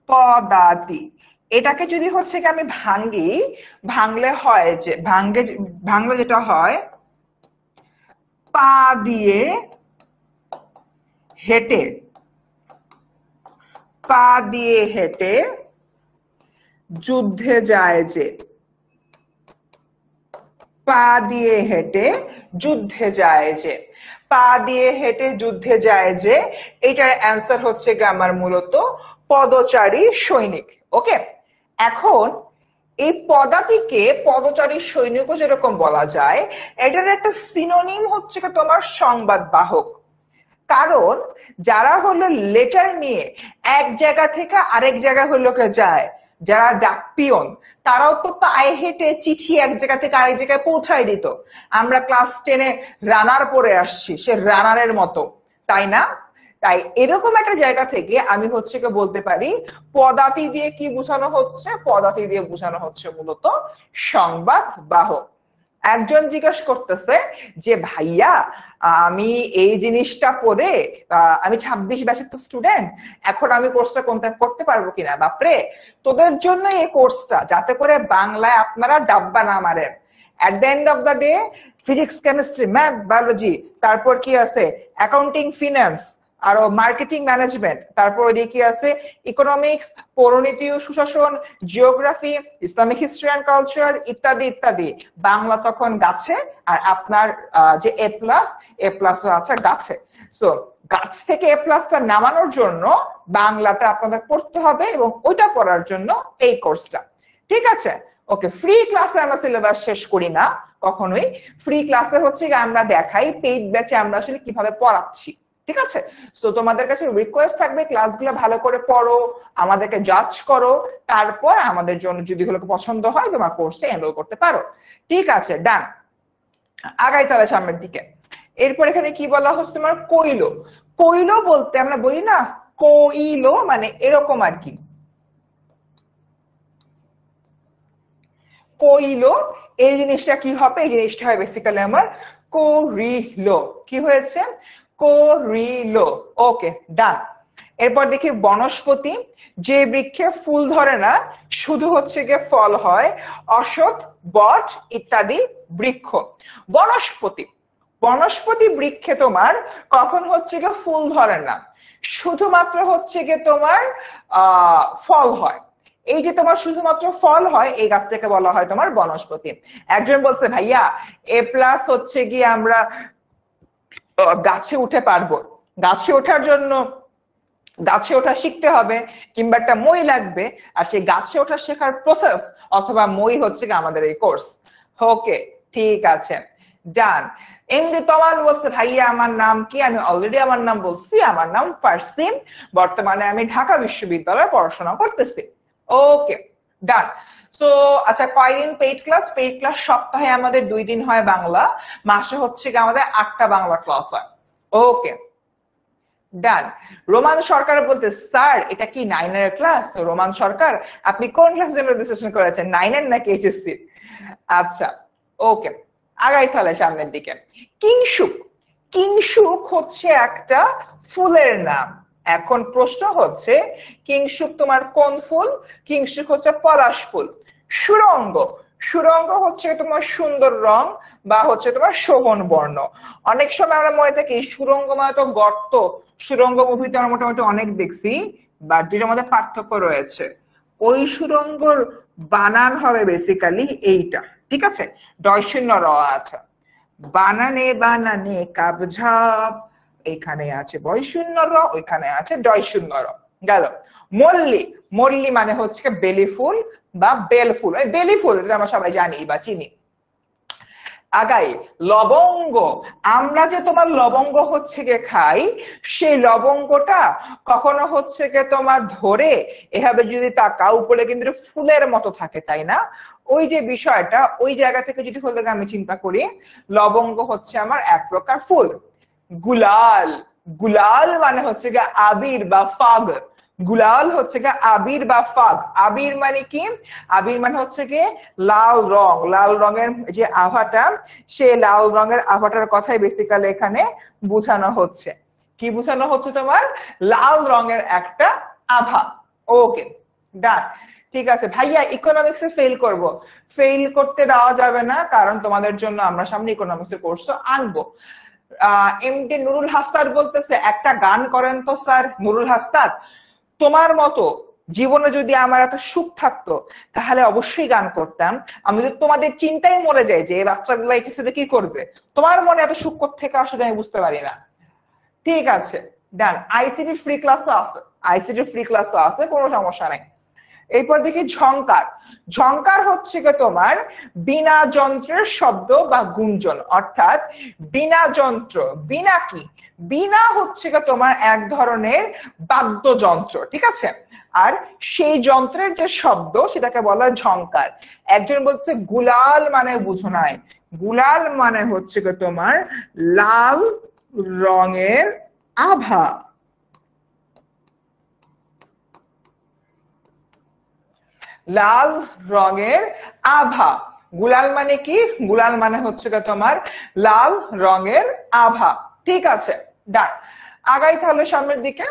পদাতি এটাকে যদি হচ্ছে কি আমি ভাঙ্গি, ভাঙলে হয় যে ভাঙলে যেটা হয়, পা দিয়ে হেঁটে, পা দিয়ে হেঁটে যুদ্ধে যায় যে, পা দিয়ে হেঁটে যুদ্ধে যায় যে, পা দিয়ে হেঁটে যুদ্ধে যায় যে, এটার অ্যান্সার হচ্ছে আমার মূলত পদচারী সৈনিক। ওকে, এখন এই পদাতিকে পদচারী সৈনিকও যেরকম বলা যায়, এটার একটা সিনোনিম হচ্ছে তোমার সংবাদ বাহক। কারণ যারা হলো লেটার নিয়ে এক জায়গা থেকে আরেক জায়গা হলো যায়, যারা ডাকপিয়ন, তারাও তো পায়ে হেঁটে চিঠি এক জায়গা থেকে আরেক জায়গায় পৌঁছায় দিত। আমরা ক্লাস 10-এ রানার পড়ে আসছি, সে রানারের মতো, তাই না? তাই এরকম একটা জায়গা থেকে আমি হচ্ছে বলতে পারি পদাতি দিয়ে কি বোঝানো হচ্ছে, পদাতি দিয়ে বোঝানো হচ্ছে মূলত সংবাদ বাহক। একজন জিজ্ঞাসা করতেছে যে ভাইয়া আমি এই জিনিসটা পড়ে, আমি 26 ব্যাচের তো স্টুডেন্ট, এখন আমি কোর্সটা করতে পারবো কিনা। বাপরে, তোদের জন্য এই কোর্সটা, যাতে করে বাংলায় আপনারা ডাব্বা না মারেন। At the end of the day physics, chemistry, math, biology, তারপর কি আছে অ্যাকাউন্টিং, ফিন্যান্স, আরো মার্কেটিং ম্যানেজমেন্ট, তারপর ওইদিকে কি আছে ইকোনমিক্স, পৌরনীতি ও সুশাসন, geography, Islamic history and culture ইত্যাদি ইত্যাদি। বাংলা তখন গাছে, আর আপনার যে এ প্লাস আছে গাছে। সো গাছ থেকে এ প্লাসটা নামানোর জন্য বাংলাটা আপনাদের পড়তে হবে, এবং ওইটা পড়ার জন্য এই কোর্সটা। ঠিক আছে, ওকে। ফ্রি ক্লাসে আমরা সিলেবাস শেষ করি না কখনোই। ফ্রি ক্লাসে হচ্ছে আমরা দেখাই পেইড ব্যাচে আমরা আসলে কিভাবে পড়াচ্ছি। ঠিক আছে, সো তোমাদের কাছে রিকোয়েস্ট থাকবে ক্লাসগুলো ভালো করে পড়ো, আমাদেরকে জাজ করো, তারপর আমাদের জন্য যদি হলো পছন্দ হয় তোমার কোর্সে এনরোল করতে পারো। ঠিক আছে, ডান। আগাই তাহলে সামনের দিকে। এরপর এখানে কি বলা হচ্ছে তোমার কইলো। কইলো বলতে আমরা বলি না কইলো মানে এরকম আর কি, কইলো। এই জিনিসটা কি হবে, এই জিনিসটা হয় বেসিক্যালি আমার করিলো। কি হয়েছে, করিলো। ওকে, ডান। এরপর দেখি বনস্পতি, যে বৃক্ষে ফুল ধরে না, শুধু হচ্ছে গিয়ে ফল হয়, অশ্বত্থ, বট ইত্যাদি বৃক্ষ। বনস্পতি, বনস্পতি বৃক্ষে তোমার কখন হচ্ছে গিয়ে ফুল ধরে না, শুধুমাত্র হচ্ছে গিয়ে তোমার ফল হয়। এই যে তোমার শুধুমাত্র ফল হয়, এই গাছটাকে বলা হয় তোমার বনস্পতি। একজন বলছে ভাইয়া এ প্লাস হচ্ছে গিয়ে আমরা গাছে উঠে পারবো, গাছে ওঠার জন্য গাছে ওঠা শিখতে হবে কিংবা একটা মই লাগবে, আর সেই গাছে ওঠা শেখার প্রসেস অথবা মই হচ্ছে কি আমাদের এই কোর্স। ওকে, ঠিক আছে, ডান। এমডি তমান বলছে ভাইয়া আমার নাম কি, আমি অলরেডি আমার নাম বলছি, আমার নাম ফারসিন, বর্তমানে আমি ঢাকা বিশ্ববিদ্যালয়ে পড়াশোনা করতেছি। ওকে, ডান। সো আচ্ছা, কয়দিন পেইড ক্লাস? পেইড ক্লাস সপ্তাহে আমাদের 2 দিন হয় বাংলা, মাসে হচ্ছে কি আমাদের 8টা বাংলা ক্লাস হয়। ওকে, ডান। রোমান সরকার বলতে স্যার এটা কি 9 এর ক্লাস? রোমান সরকার আপনি কোন ক্লাস জন্য রেজিস্ট্রেশন করেছেন, 9 এর নাকি এইচএসসি? আচ্ছা, ওকে, আগাই তাহলে সামনের দিকে। কিংশুক, কিংশুক হচ্ছে একটা ফুলের নাম। এখন প্রশ্ন হচ্ছে কিংশুক তোমার কোন ফুল? কিংশুক হচ্ছে পলাশ ফুল। সুরঙ্গ, সুরঙ্গ হচ্ছে তোমার সুন্দর রং বা হচ্ছে তোমার শোভন বর্ণ। অনেক সময় আমরা মনে থাকি সুরঙ্গ মানে তো গর্ত, সুরঙ্গ মুভিতে আমরা মোটামুটি অনেক দেখছি, বাট যেটার মধ্যে পার্থক্য রয়েছে, ওই সুরঙ্গর বানান হবে বেসিক্যালি এইটা। ঠিক আছে, ডয়শূন্য র আছে, বানানে বানানে কাবঝাপ, এখানে আছে বয়শূন্য র, ওইখানে আছে ডয়শূন্য র। গেল। মল্লি, মল্লি মানে হচ্ছে বেলি ফুল বা বেল ফুল, বেলি ফুল এটা আমরা সবাই জানি বা চিনি। আগাই। লবঙ্গ, আমরা যে তোমার লবঙ্গ হচ্ছে গে খাই, সেই লবঙ্গটা কখনো হচ্ছে গে তোমার ধরে এভাবে যদি তাকাও উপরে কিন্তু ফুলের মতো থাকে, তাই না? ওই যে বিষয়টা, ওই জায়গা থেকে যদি হলে আমি চিন্তা করি, লবঙ্গ হচ্ছে আমার এক প্রকার ফুল। গুলাল, গুলাল মানে হচ্ছে গে আবির বা ফাগ। গুলাল হচ্ছে গিয়ে আবির বা ফাগ। আবির মানে কি? আবির মানে হচ্ছে গিয়ে লাল রং, লাল রঙের যে আভাটা, সে লাল রঙের আভাটার কথাই বেসিক্যালি এখানে বোঝানো হচ্ছে। কি বোঝানো হচ্ছে তোমার? লাল রঙের একটা আভা। ওকে, ডান। ঠিক আছে ভাইয়া, ইকোনমিক্সে ফেল করব। ফেল করতে দেওয়া যাবে না, কারণ তোমাদের জন্য আমরা সামনে ইকোনমিক্সের কোর্স আনবো। এমডি নুরুল হাসনাত বলতেছে একটা গান করেন তো স্যার। নুরুল হাসনাত, তোমার মতো জীবনে যদি আমার এত সুখ থাকতো তাহলে অবশ্যই গান করতাম। আমি যদি তোমাদের চিন্তায় মরে যাই যে বাচ্চাগুলো এইচএসসি কি করবে, তোমার মনে এত সুখ থেকে আসলে আমি বুঝতে পারি না। ঠিক আছে, ডান। আইসিটি ফ্রি ক্লাসও আছে, আইসিটি ফ্রি ক্লাসও আছে, কোনো সমস্যা নাই। এরপর দেখি ঝংকার। ঝংকার হচ্ছে কি তোমার বিনা যন্ত্রের শব্দ বা গুঞ্জন, অর্থাৎ বিনা যন্ত্র। বিনা কি? বিনা হচ্ছে কি তোমার এক ধরনের বাদ্যযন্ত্র, ঠিক আছে? আর সেই যন্ত্রের যে শব্দ সেটাকে বলা ঝংকার। একজন বলছে গুলাল মানে বুঝো নাই, গুলাল মানে হচ্ছে কি তোমার লাল রঙের আভা। লাল রঙের আভা। গুলাল মানে কি? গুলাল মানে হচ্ছে তোমার লাল রঙের আভা। ঠিক আছে, ডান। আগাই তাহলে সামনের দিকে।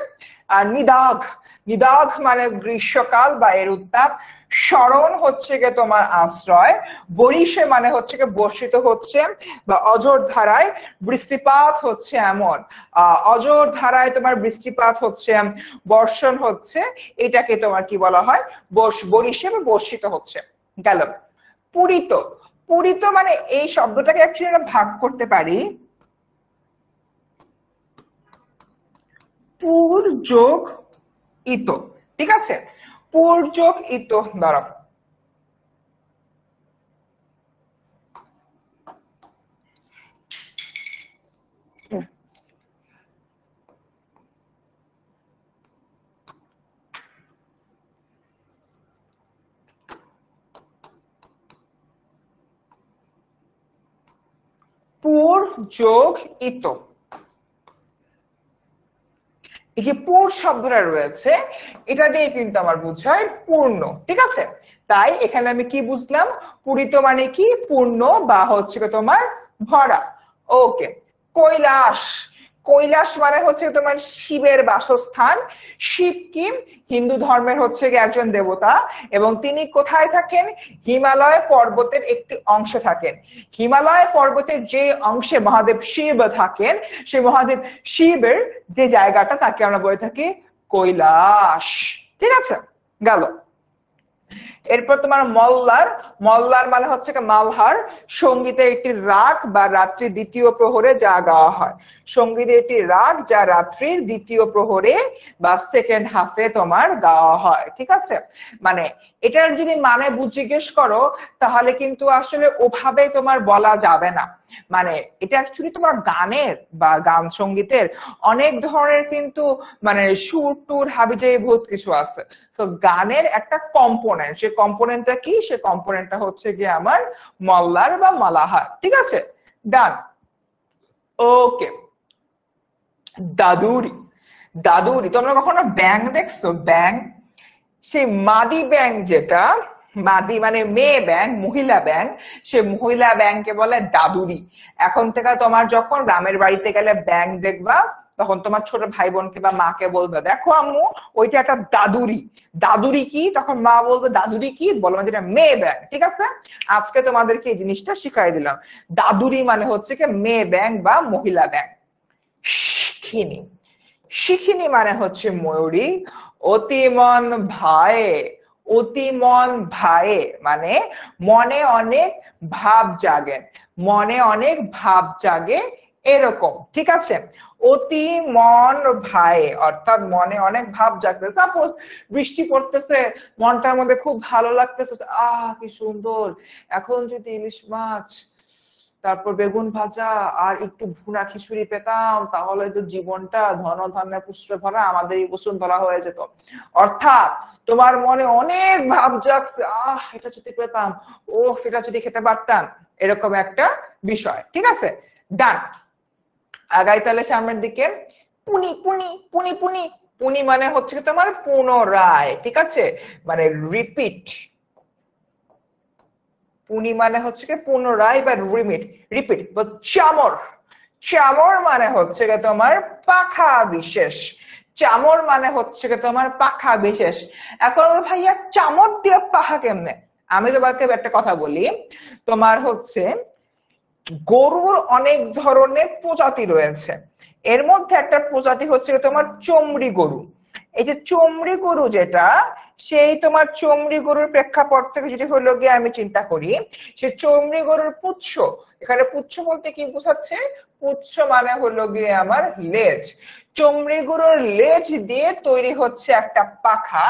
আর নিদাঘ, নিদাঘ মানে গ্রীষ্মকাল বা এর উত্তাপ। শরণ হচ্ছে গিয়ে তোমার আশ্রয়। বরিশে মানে হচ্ছে গিয়ে বর্ষিত হচ্ছে, বা অঝোর ধারায় বৃষ্টিপাত হচ্ছে এমন। অঝোর ধারায় তোমার বৃষ্টিপাত হচ্ছে, বর্ষণ হচ্ছে, এটাকে তোমার কি বলা হয়? বরিশে বা বর্ষিত হচ্ছে। গেল। পূরিত, পূরিত মানে এই শব্দটাকে অ্যাকচুয়ালি আমরা ভাগ করতে পারি পুর যোগ ইত। ঠিক আছে, পুর যোগ ইত দ্বারা। পুর যোগ ইত, এই যে পুর শব্দটা রয়েছে এটা দিয়ে কিন্তু আমার বোঝায় পূর্ণ। ঠিক আছে, তাই এখানে আমি কি বুঝলাম? পূরিত মানে কি? পূর্ণ বা হচ্ছে তোমার ভরা। ওকে। কৈলাস, কৈলাস মানে হচ্ছে তোমার শিবের বাসস্থান। শিব কি? হিন্দু ধর্মের হচ্ছে একজন দেবতা, এবং তিনি কোথায় থাকেন? হিমালয় পর্বতের একটি অংশে থাকেন। হিমালয় পর্বতের যে অংশে মহাদেব শিব থাকেন, সেই মহাদেব শিবের যে জায়গাটা তাকে আমরা বলে থাকি কৈলাস। ঠিক আছে, গেল। এরপর তোমার মল্লার, মল্লার মানে হচ্ছে মালহার। সঙ্গীতে একটি রাগ বা রাত্রি দ্বিতীয় প্রহরে যা গাওয়া হয়। সঙ্গীতে একটি রাগ যা রাত্রির দ্বিতীয় প্রহরে বা সেকেন্ড হাফে তোমার গাওয়া হয়। ঠিক আছে, মানে এটার যদি মানে জিজ্ঞেস করো তাহলে কিন্তু আসলে ওভাবে তোমার বলা যাবে না। মানে এটা অ্যাকচুয়ালি তোমার গানের বা গান সঙ্গীতের অনেক ধরনের কিন্তু মানে সুর টুর হাবিজাবি বহুত কিছু আছে। তো গানের একটা কম্পোনেন্ট, সে কম্পোনেন্টটা কি? সে কম্পোনেন্টটা হচ্ছে গিয়ে আমার মল্লার বা মালাহার। ঠিক আছে, ডান। ওকে। দাদুরি, দাদুরি তোমরা কখনো ব্যাং দেখছো? ব্যাং, সেই মাদি ব্যাং, যেটা মাদি মানে মেয়ে ব্যাং, মহিলা ব্যাং, সে মহিলা ব্যাংকে বলে দাদুরি। এখন থেকে তোমার যখন গ্রামের বাড়িতে গেলে ব্যাং দেখবা, তখন তোমার ছোট ভাই বোনকে বা মাকে বলবে, দেখো আম্মু ওইটা একটা দাদুরি। দাদুরি কি? তখন মা বলবে দাদুরি কি? বলবো যেটা মেয়ে ব্যাং। ঠিক আছে, আজকে তোমাদেরকে এই জিনিসটা শিখাই দিলাম। দাদুরি মানে হচ্ছে কি মেয়ে ব্যাং বা মহিলা ব্যাং। শিখিনি, শিখিনি মানে হচ্ছে ময়ূরী। অতিমন ভাই, অতিমন ভাই মানে মনে অনেক ভাব জাগে, মনে অনেক ভাব জাগে এরকম। ঠিক আছে, অতি মন ভাই অর্থাৎ মনে অনেক ভাব জাগতেছে। সাপোজ বৃষ্টি পড়তেছে, মনটার মধ্যে খুব ভালো লাগতেছে, আহ কি সুন্দর, এখন যদি ইলিশ মাছ, তারপর বেগুন ভাজা আর একটু ভুনা খিচুড়ি পেতাম, তাহলে তো জীবনটা ধন ধান্যে পুষ্পে ভরা আমাদের এই বসুন্ধরা হয়ে যেত। অর্থাৎ তোমার মনে অনেক ভাব জাগছে, আহ এটা যদি পেতাম, ও এটা যদি খেতে পারতাম, এরকম একটা বিষয়। ঠিক আছে, ডান। আগাই তাহলে সামনের দিকে। পুনি, পুনি, পুনি, পুনি, পুনি মানে হচ্ছে তোমার পুনরায়। ঠিক আছে, মানে রিপিট। পুনি মানে হচ্ছে পুনরায় বা রিপিট, রিপিট। চামর, চামর মানে হচ্ছে তোমার পাখা বিশেষ। চামর মানে হচ্ছে তোমার পাখা বিশেষ। এখন ভাইয়া চামর দিয়ে পাখা কেমনে? আমি তোমাকে একটা কথা বলি, তোমার হচ্ছে গরুর অনেক ধরনের প্রজাতি রয়েছে, এর মধ্যে একটা প্রজাতি হচ্ছে তোমার চমড়ি গরু। এই যে চমড়ি গরু যেটা, সেই তোমার চমড়ি গরুর প্রেক্ষাপট থেকে যদি হলো গিয়ে আমি চিন্তা করি, সে চমড়ি গরুর পুচ্ছ, এখানে পুচ্ছ বলতে কি বোঝাচ্ছে? পুচ্ছ মানে হলো গিয়ে আমার লেজ। চমড়ি গরুর লেজ দিয়ে তৈরি হচ্ছে একটা পাখা,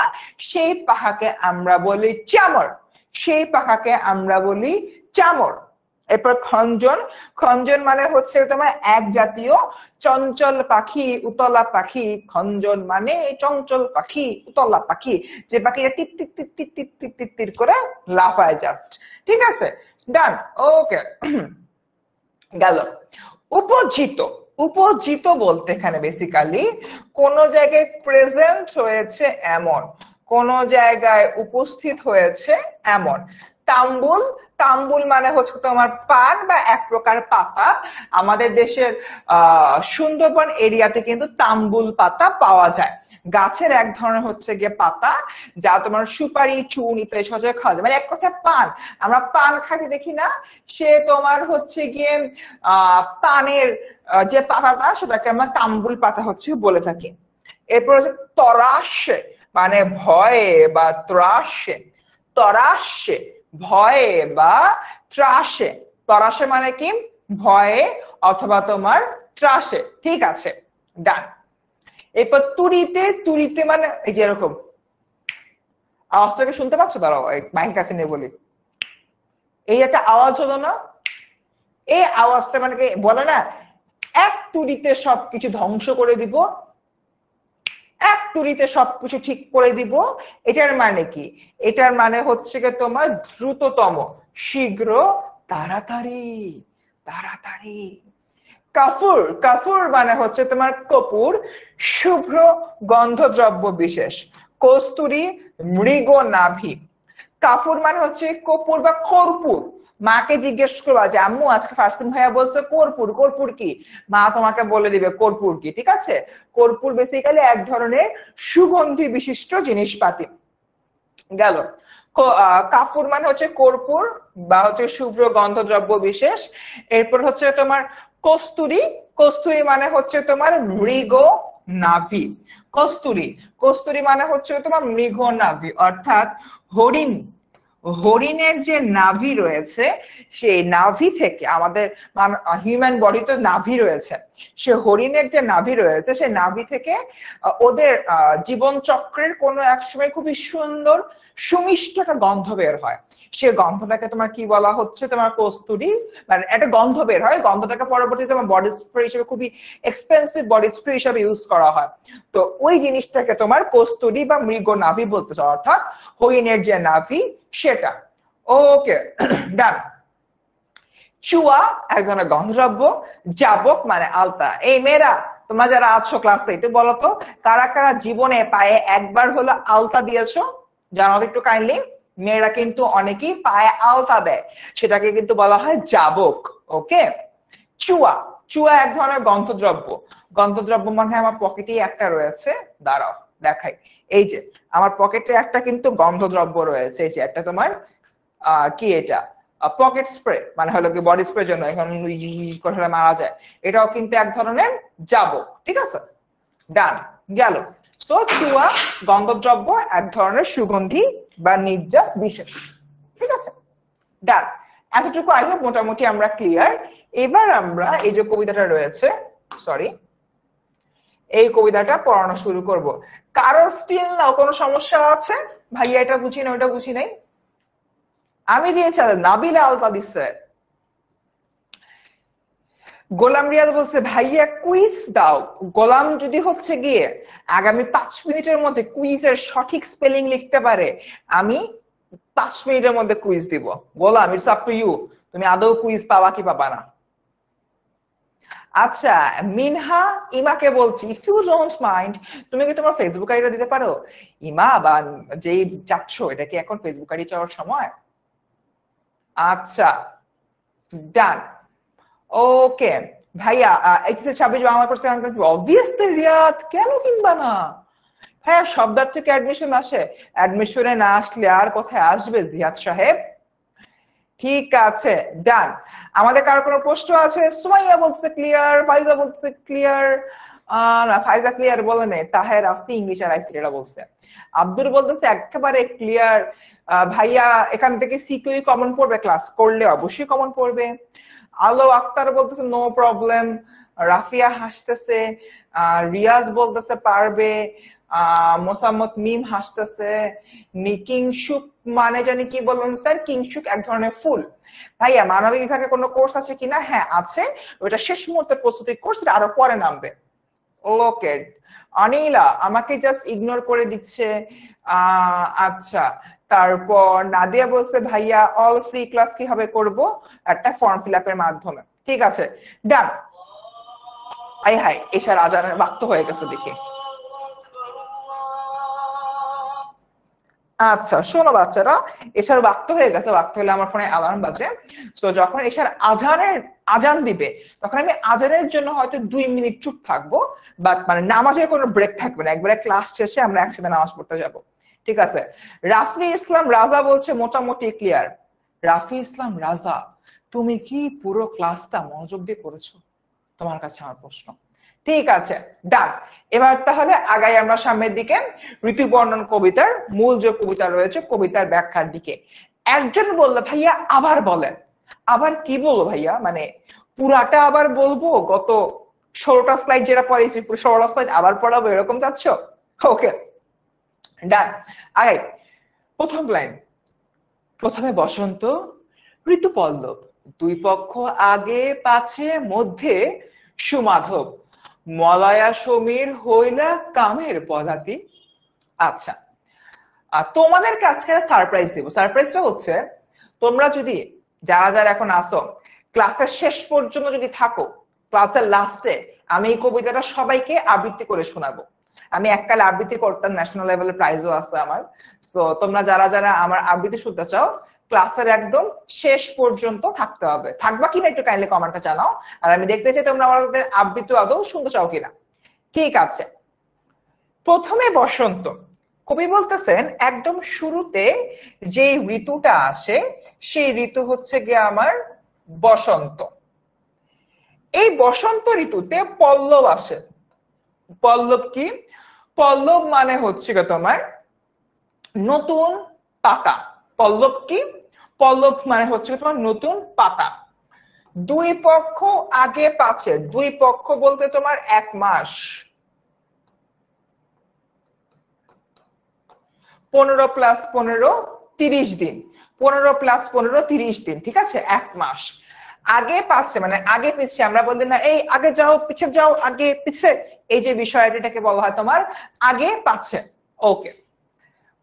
সেই পাখাকে আমরা বলি চামর, সেই পাখাকে আমরা বলি চামর। এরপর খঞ্জন, খঞ্জন মানে হচ্ছে তোমার এক জাতীয় চঞ্চল পাখি, উতলা পাখি। খঞ্জন মানে চঞ্চল পাখি, উতলা পাখি, যে পাখিটা টিপ টিপ টিপ টিপ টিপ টিপ টিপ টিপ করে লাফায় জাস্ট। ঠিক আছে, ডান। ওকে, গেল। উপজিত, উপজিত বলতে এখানে বেসিক্যালি কোন জায়গায় প্রেজেন্ট হয়েছে এমন, কোন জায়গায় উপস্থিত হয়েছে এমন। তাম্বুল, তাম্বুল মানে হচ্ছে তোমার পান বা এক প্রকার পাতা। আমাদের দেশের সুন্দরবন এরিয়াতে কিন্তু তাম্বুল পাতা পাওয়া যায়। গাছের এক ধরনের হচ্ছে গিয়ে পাতা, যা তোমার সুপারি, চুন ইত্যাদি সহজে খাওয়া যায়। মানে এক কথা পান, আমরা পান খাইতে দেখি না, সে তোমার হচ্ছে গিয়ে পানের যে পাতাটা সেটাকে আমরা তাম্বুল পাতা হচ্ছে বলে থাকি। এরপর হচ্ছে তরাশে, মানে ভয়ে বা ত্রাসে। তরাসে ভয়ে বা ত্রাসে। তরাসে মানে কি? ভয়ে অথবা তোমার ত্রাসে। ঠিক আছে, ডান। এরপর তুরিতে, তুরিতে মানে এই যে এরকম আওয়াজটাকে শুনতে পাচ্ছ? দাঁড়াও মাইক কাছে নিয়ে বলি। এই একটা আওয়াজ হলো না? এই আওয়াজটা মানে বলে না এক তুরিতে সবকিছু ধ্বংস করে দিব, এক তুরিতে সবকিছু ঠিক করে দিব। এটার মানে কি? এটার মানে হচ্ছে কি তোমার দ্রুততম, শীঘ্র, তাড়াতাড়ি, তাড়াতাড়ি। কাফুর, কাফুর মানে হচ্ছে তোমার কপুর, শুভ্র গন্ধদ্রব্য বিশেষ। কস্তুরী, মৃগ নাভি। কাফুর মানে হচ্ছে কপুর বা কর্পূর। মাকে জিজ্ঞেস করবা যে আম্মু আজকে ফারসিন ভাইয়া বলছে কর্পূর, কর্পূর কি? মা তোমাকে বলে দিবে কর্পূর কি। ঠিক আছে, কর্পূর বেসিক্যালি এক ধরনের সুগন্ধি বিশিষ্ট জিনিসপাতি। গেল। কাফুর মানে হচ্ছে কর্পূর বা হচ্ছে শুভ্র গন্ধদ্রব্য বিশেষ। এরপর হচ্ছে তোমার কস্তুরী, কস্তুরী মানে হচ্ছে তোমার মৃগ নাভি। কস্তুরী, কস্তুরী মানে হচ্ছে তোমার মৃগ নাভি, অর্থাৎ হরিণ, হরিণের যে নাভি রয়েছে সেই নাভি থেকে আমাদের হিউম্যান বডি তো নাভি রয়েছে, সে হরিণের যে নাভি রয়েছে সেই নাভি থেকে ওদের জীবন চক্রের কোনো এক সময় খুবই সুন্দর সুমিষ্ট একটা গন্ধ বের হয়। সে গন্ধটাকে তোমার কি বলা হচ্ছে? তোমার কস্তুরী, মানে একটা গন্ধ বের হয়, গন্ধটাকে পরবর্তীতে তোমার বডি স্প্রে হিসেবে, খুবই এক্সপেন্সিভ বডি স্প্রে হিসেবে ইউজ করা হয়। তো ওই জিনিসটাকে তোমার কস্তুরী বা মৃগ নাভি বলতেছে, অর্থাৎ হরিণের যে নাভি সেটা। ওকে, ডান। চুয়া এক ধরনের গন্ধদ্রব্য। জাবক মানে আলতা। এই মেয়েরা তোমরা যারা আছো ক্লাস 8 বলো তো কারা কারা জীবনে পায়ে একবার হলো আলতা দিয়েছো? জানাও একটু কাইন্ডলি। মেয়েরা কিন্তু অনেকেই পায়ে আলতা দেয়, সেটাকে কিন্তু বলা হয় জাবক। ওকে, চুয়া, চুয়া এক ধরনের গন্ধদ্রব্য। গন্ধদ্রব্য মানে আমার পকেটেই একটা রয়েছে, দাঁড়াও দেখাই। এই যে আমার পকেটে একটা কিন্তু গন্ধদ্রব্য রয়েছে, এই যে একটা তোমার কি এটা পকেট স্প্রে, মানে হলো কি বডি স্প্রে জন্য এখন করে মারা যায়, এটাও কিন্তু এক ধরনের জাবক। ঠিক আছে, ডান। গেল। সো চুয়া গন্ধদ্রব্য, এক ধরনের সুগন্ধি বা নির্যাস বিশেষ। ঠিক আছে, ডান। এতটুকু আই হোপ মোটামুটি আমরা ক্লিয়ার। এবার আমরা এই যে কবিতাটা রয়েছে, সরি, এই কবিতাটা পড়ানো শুরু করব। কারোর স্টিল না কোনো সমস্যা আছে? ভাইয়া এটা বুঝি না, ওটা বুঝি নাই। আমি দিয়েছি, নাবিলা আলতা দিচ্ছে। গোলাম রিয়াজ বলছে ভাইয়া কুইজ দাও। গোলাম যদি হচ্ছে গিয়ে আগামী 5 মিনিটের মধ্যে কুইজের সঠিক স্পেলিং লিখতে পারে, আমি 5 মিনিটের মধ্যে কুইজ দিব। গোলাম, ইটস আপ টু ইউ, তুমি আদৌ কুইজ পাবা কি পাবা না। আচ্ছা, মিনহা ইমাকে বলছি, ইফ ইউ ডোন্ট মাইন্ড, তুমি কি তোমার ফেসবুক আইডিটা দিতে পারো? ইমা বা যেই যাচ্ছ, এটা কি এখন ফেসবুক আইডি চাওয়ার সময়? আচ্ছা, ডান। ওকে ভাইয়া, এইচএসসি 26 বাংলা কোর্সে অবভিয়াসলি রিয়াদ, কেন কিনবা না? হ্যাঁ, শব্দার্থ থেকে অ্যাডমিশন আসে, অ্যাডমিশনে না আসলে আর কোথায় আসবে জিহাদ সাহেব? ঠিক আছে, ডান। আমাদের কারো কোনো প্রশ্ন আছে? সুমাইয়া বলছে ক্লিয়ার, ফাইজা বলছে ক্লিয়ার, না ফাইজা ক্লিয়ার বলে নেই, তাহের আসি ইংলিশ আর আইসি এটা বলছে। আব্দুল বলতেছে একেবারে ক্লিয়ার। ভাইয়া এখান থেকে সিকিউই কমন পড়বে, ক্লাস করলে অবশ্যই কমন পড়বে। আলো আক্তার বলতেছে নো প্রবলেম। রাফিয়া হাসতেছে। রিয়াজ বলতেছে পারবে। মোসাম্মদ মিম হাসতেছে। কিংসুক মানে জানি কি বললেন স্যার? কিংসুক এক ধরনের ফুল। ভাইয়া মানবিক বিভাগে কোনো কোর্স আছে কিনা? হ্যাঁ আছে, ওটা শেষ মুহূর্তের প্রস্তুতি কোর্স, আরো পরে নামবে। ওকে, অনিলা আমাকে জাস্ট ইগনোর করে দিচ্ছে। আচ্ছা, তারপর নাদিয়া বলছে ভাইয়া অল ফ্রি ক্লাস কিভাবে করব? একটা ফর্ম ফিল আপের মাধ্যমে। ঠিক আছে, ডান। আই হাই, এশার আজানের বাক্ত হয়ে গেছে দেখি। আচ্ছা শোনো বাচ্চারা, এশার ওয়াক্ত হয়ে গেছে, ওয়াক্ত হলে আমার ফোনে অ্যালার্ম বাজে। তো যখন এশার আজান দিবে, তখন আমি আজানের জন্য হয়তো 2 মিনিট চুপ থাকবো, বাট মানে নামাজের কোনো ব্রেক থাকবে না, একবারে ক্লাস শেষে আমরা একসাথে নামাজ পড়তে যাব। ঠিক আছে? রাফি ইসলাম রাজা বলছে মোটামুটি ক্লিয়ার। রাফি ইসলাম রাজা, তুমি কি পুরো ক্লাসটা মনোযোগ দিয়ে করেছো? তোমার কাছে আমার প্রশ্ন। ঠিক আছে, ডান। এবার তাহলে আগাই আমরা সামনের দিকে, ঋতু বর্ণন কবিতার মূল যে কবিতা রয়েছে কবিতার ব্যাখ্যার দিকে। একজন বললো ভাইয়া আবার বলেন। আবার কি বলবো ভাইয়া, মানে পুরাটা আবার বলবো? গত 16টা স্লাইড যেটা পড়েছি পুরো 16টা স্লাইড আবার পড়াবো, এরকম যাচ্ছ? ওকে, ডান। আগাই। প্রথম লাইন, প্রথমে বসন্ত, ঋতু পল্লব, দুই পক্ষ আগে পাছে মধ্যে সুমাধব, মলয়া সমীর হইলা কামের পদাতি। আচ্ছা, আর তোমাদের কাছে সারপ্রাইজ দিব। সারপ্রাইজটা হচ্ছে, তোমরা যদি যারা যারা এখন আসো ক্লাসের শেষ পর্যন্ত যদি থাকো, ক্লাসের লাস্টে আমি এই কবিতাটা সবাইকে আবৃত্তি করে শোনাবো। আমি এককালে আবৃত্তি করতাম, ন্যাশনাল লেভেলের প্রাইজও আছে আমার। সো তোমরা যারা যারা আমার আবৃত্তি শুনতে চাও, ক্লাসের একদম শেষ পর্যন্ত থাকতে হবে। থাকবা কিনা একটু কাইন্ডলি কমেন্টে জানাও, আর আমি দেখতে চাই তোমরা আমাদের আবৃত্তি আদৌ শুনতে চাও কিনা। ঠিক আছে, প্রথমে বসন্ত। কবি বলতেছেন একদম শুরুতে যে ঋতুটা আসে সেই ঋতু হচ্ছে গিয়ে আমার বসন্ত। এই বসন্ত ঋতুতে পল্লব আসে। পল্লব কি? পল্লব মানে হচ্ছে গিয়ে তোমার নতুন পাতা। পল্লব কি? পল্লব মানে হচ্ছে তোমার নতুন পাতা। দুই পক্ষ আগে পাছে, দুই পক্ষ বলতে তোমার 1 মাস, 15 + 15 30 দিন, 15 + 15 30 দিন, ঠিক আছে? 1 মাস আগে পাচ্ছে, মানে আগে পিছিয়ে আমরা বলতে না এই আগে যাও পিছিয়ে যাও আগে পিছিয়ে, এই যে বিষয়টাকে বলা হয় তোমার আগে পাচ্ছে। ওকে,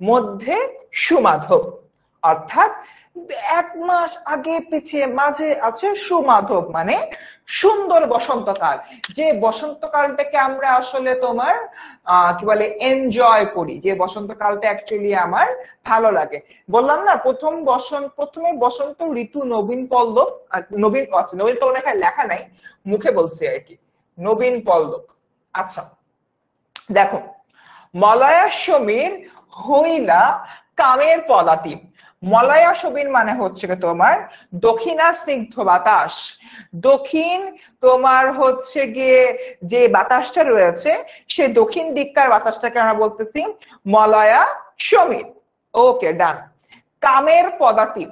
মধ্যে সুমাধব, অর্থাৎ 1 মাস আগে পিছিয়ে মাঝে আছে সুমাধব, মানে সুন্দর বসন্তকাল। যে বসন্তকালটাকে আমরা আসলে তোমার কি বলে এনজয় করি, যে বসন্তকালটা অ্যাকচুয়ালি আমার ভালো লাগে। বললাম না প্রথমে বসন্ত ঋতু নবীন পল্লব, নবীন আচ্ছা নবীন পল্লব লেখা নাই, মুখে বলছি আর কি, নবীন পল্লব। আচ্ছা দেখো, মলয়া সমীর হইলা কামের পদাতি। মলয়া সমীর মানে হচ্ছে তোমার দক্ষিণা স্নিগ্ধ বাতাস। দক্ষিণ তোমার হচ্ছে গিয়ে যে বাতাসটা রয়েছে সে দক্ষিণ দিককার বাতাসটাকে আমরা বলতেছি মলয়া সমীর। ওকে ডান। কামের পদাতি,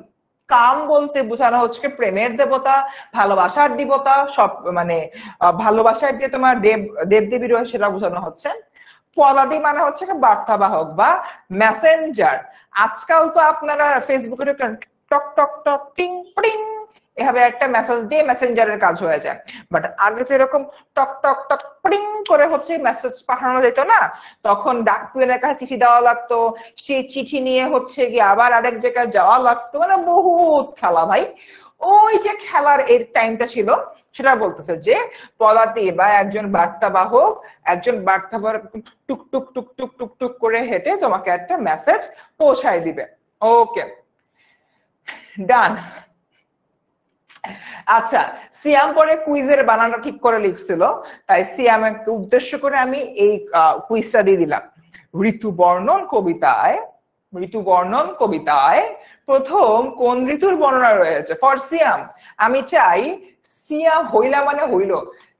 কাম বলতে বোঝানো হচ্ছে প্রেমের দেবতা, ভালোবাসার দেবতা, সব মানে ভালোবাসার যে তোমার দেবদেবী রয়েছে সেটা বোঝানো হচ্ছে। পদাদি মানে হচ্ছে বার্তাবাহক বা মেসেঞ্জার। আজকাল তো আপনারা ফেসবুকে টক টক টক টিং টিং এভাবে একটা মেসেজ দিয়ে মেসেঞ্জারের কাজ হয়ে যায়, বাট আগে তো এরকম টক টক টক টিং করে হচ্ছে মেসেজ পাঠানো যেত না। তখন ডাকপিয়নের কাছে চিঠি দেওয়া লাগতো, সেই চিঠি নিয়ে হচ্ছে গিয়ে আবার আরেক জায়গায় যাওয়া লাগতো, মানে বহুত খেলা ভাই। ওই যে খেলার এর টাইমটা ছিল সেটা বলতেছে যে পদাতি বা একজন বার্তাবাহক, একজন বার্তাবাহক টুক টুক টুক টুক টুক টুক করে হেঁটে তোমাকে একটা মেসেজ পৌঁছায় দিবে। ওকে ডান। আচ্ছা, সিয়াম পরে কুইজের বানানটা ঠিক করে লিখছিল, তাই সিয়ামকে উদ্দেশ্য করে আমি এই কুইজটা দিয়ে দিলাম। ঋতু বর্ণন কবিতায়, ঋতু বর্ণন কবিতায় প্রথম কোন ঋতুর বর্ণনা রয়েছে? ফর সিয়াম আমি চাই সিয়াম হইলা মানে হইল।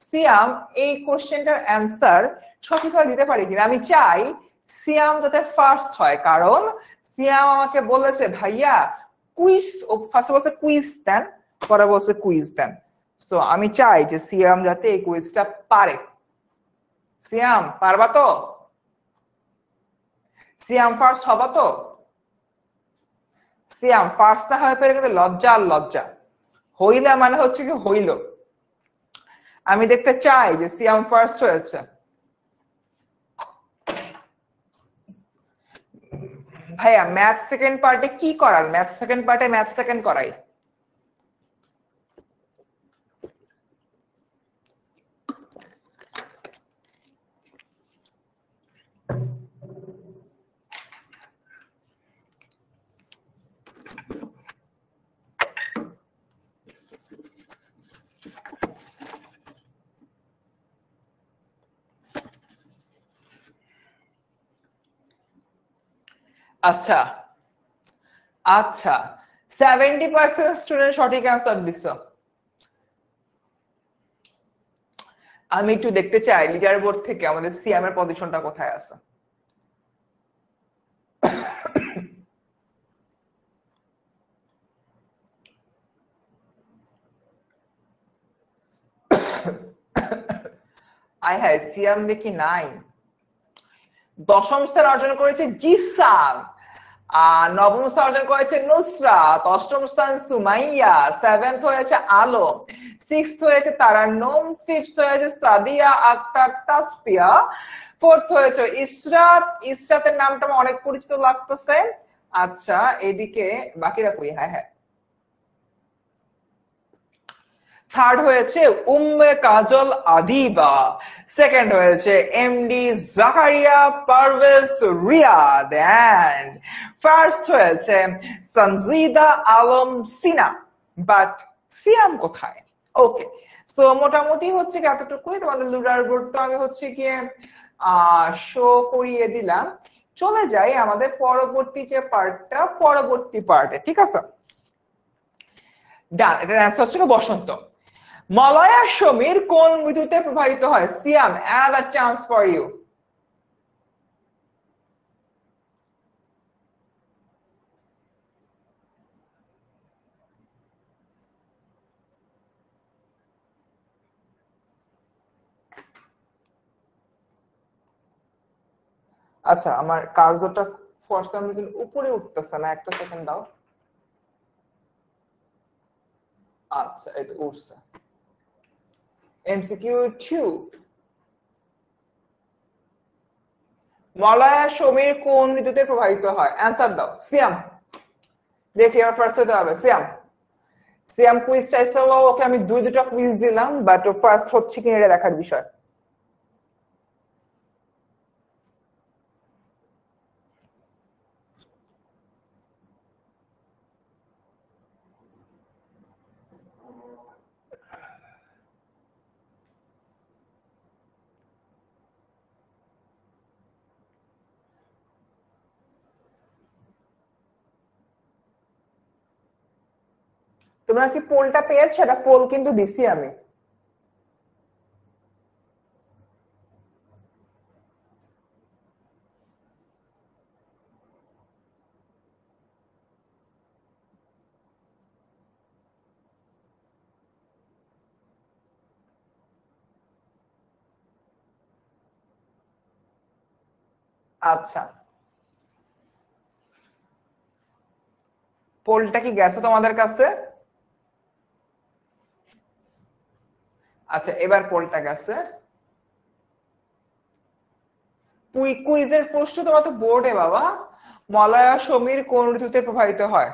সিয়াম এই কোশ্চেনটার অ্যান্সার সঠিকভাবে দিতে পারি কিনা আমি চাই সিয়াম যাতে ফার্স্ট হয়, কারণ সিয়াম আমাকে বলেছে ভাইয়া কুইজ, ফার্স্ট বলছে কুইজ দেন, পরে বলছে কুইজ দেন। তো আমি চাই যে সিয়াম যাতে এই কুইজটা পারে। সিয়াম পারবা তো? সিয়াম ফার্স্ট হবা তো? সিয়াম ফার্স্ট না হয়ে পেরে কিন্তু লজ্জা আর লজ্জা। হইলা মানে হচ্ছে কি হইল। আমি দেখতে চাই যে সিয়াম ফার্স্ট হয়েছে। ভাইয়া ম্যাথ সেকেন্ড পার্টে কি করাল? ম্যাথ সেকেন্ড পার্টে ম্যাথ সেকেন্ড করাই। আচ্ছা আচ্ছা 70% স্টুডেন্ট সঠিক অ্যান্সার দিছ। আমি একটু দেখতে চাই লিডার বোর্ড থেকে আমাদের সিএম এর পজিশনটা কোথায় আছে। আয় হায় সিএম দেখি নাই। দশম স্থান অর্জন করেছে জিসান, নবম স্থান অর্জন করেছে নুসরাত, অষ্টম স্থান সুমাইয়া, সেভেন্থ হয়েছে আলম, সিক্সথ হয়েছে তারান্নুম, ফিফথ হয়েছে সাদিয়া আক্তার তাসফিয়া, ফোর্থ হয়েছে ইসরাত। ইসরাতের নামটা আমার অনেক পরিচিত লাগতেছে। আচ্ছা এদিকে বাকিরা কই? হ্যাঁ হ্যাঁ, থার্ড হয়েছে উম্মে কাজল আদিবা, সেকেন্ড হয়েছে MD Zakaria Parvez Riyad, and first হয়েছে সনজিদা আলম সিনা। বাট সিয়াম কোথায়? ওকে, সো মোটামুটি হচ্ছে কি এতটুকুই। তোমাদের লুডার বোর্ডটা আমি হচ্ছে গিয়ে শো করিয়ে দিলাম। চলে যাই আমাদের পরবর্তী যে পার্টটা, পরবর্তী পার্টে, ঠিক আছে? ডান, এটার অ্যান্সার হচ্ছে বসন্ত। মলয়া সমীর কোন ঋতুতে প্রবাহিত হয়? সিয়াম, another chance for you. আচ্ছা আমার কার্যটা ফর সাম রিজন উপরে উঠতেছে না, একটা সেকেন্ড দাও। আচ্ছা এই তো উঠছে। এমসিকিউ 2, মলয়া সমীর কোন ঋতুতে প্রবাহিত হয়? অ্যান্সার দাও সিয়াম। দেখি আমার ফার্স্ট হতে হবে সিয়াম। সিয়াম কুইজ চাইছিল, ওকে আমি দুইটা কুইজ দিলাম, বাট ফার্স্ট হচ্ছে কি এটা দেখার বিষয়। তোমরা কি পোলটা পেয়েছো? এটা পোল কিন্তু দিছি আমি। আচ্ছা পোলটা কি গেছে তোমাদের কাছে? আচ্ছা এবার পোলটা গেছে। কুইজের প্রশ্ন তোমার তো বোর্ডে বাবা। মলয়া সমীর কোন ঋতুতে প্রবাহিত হয়?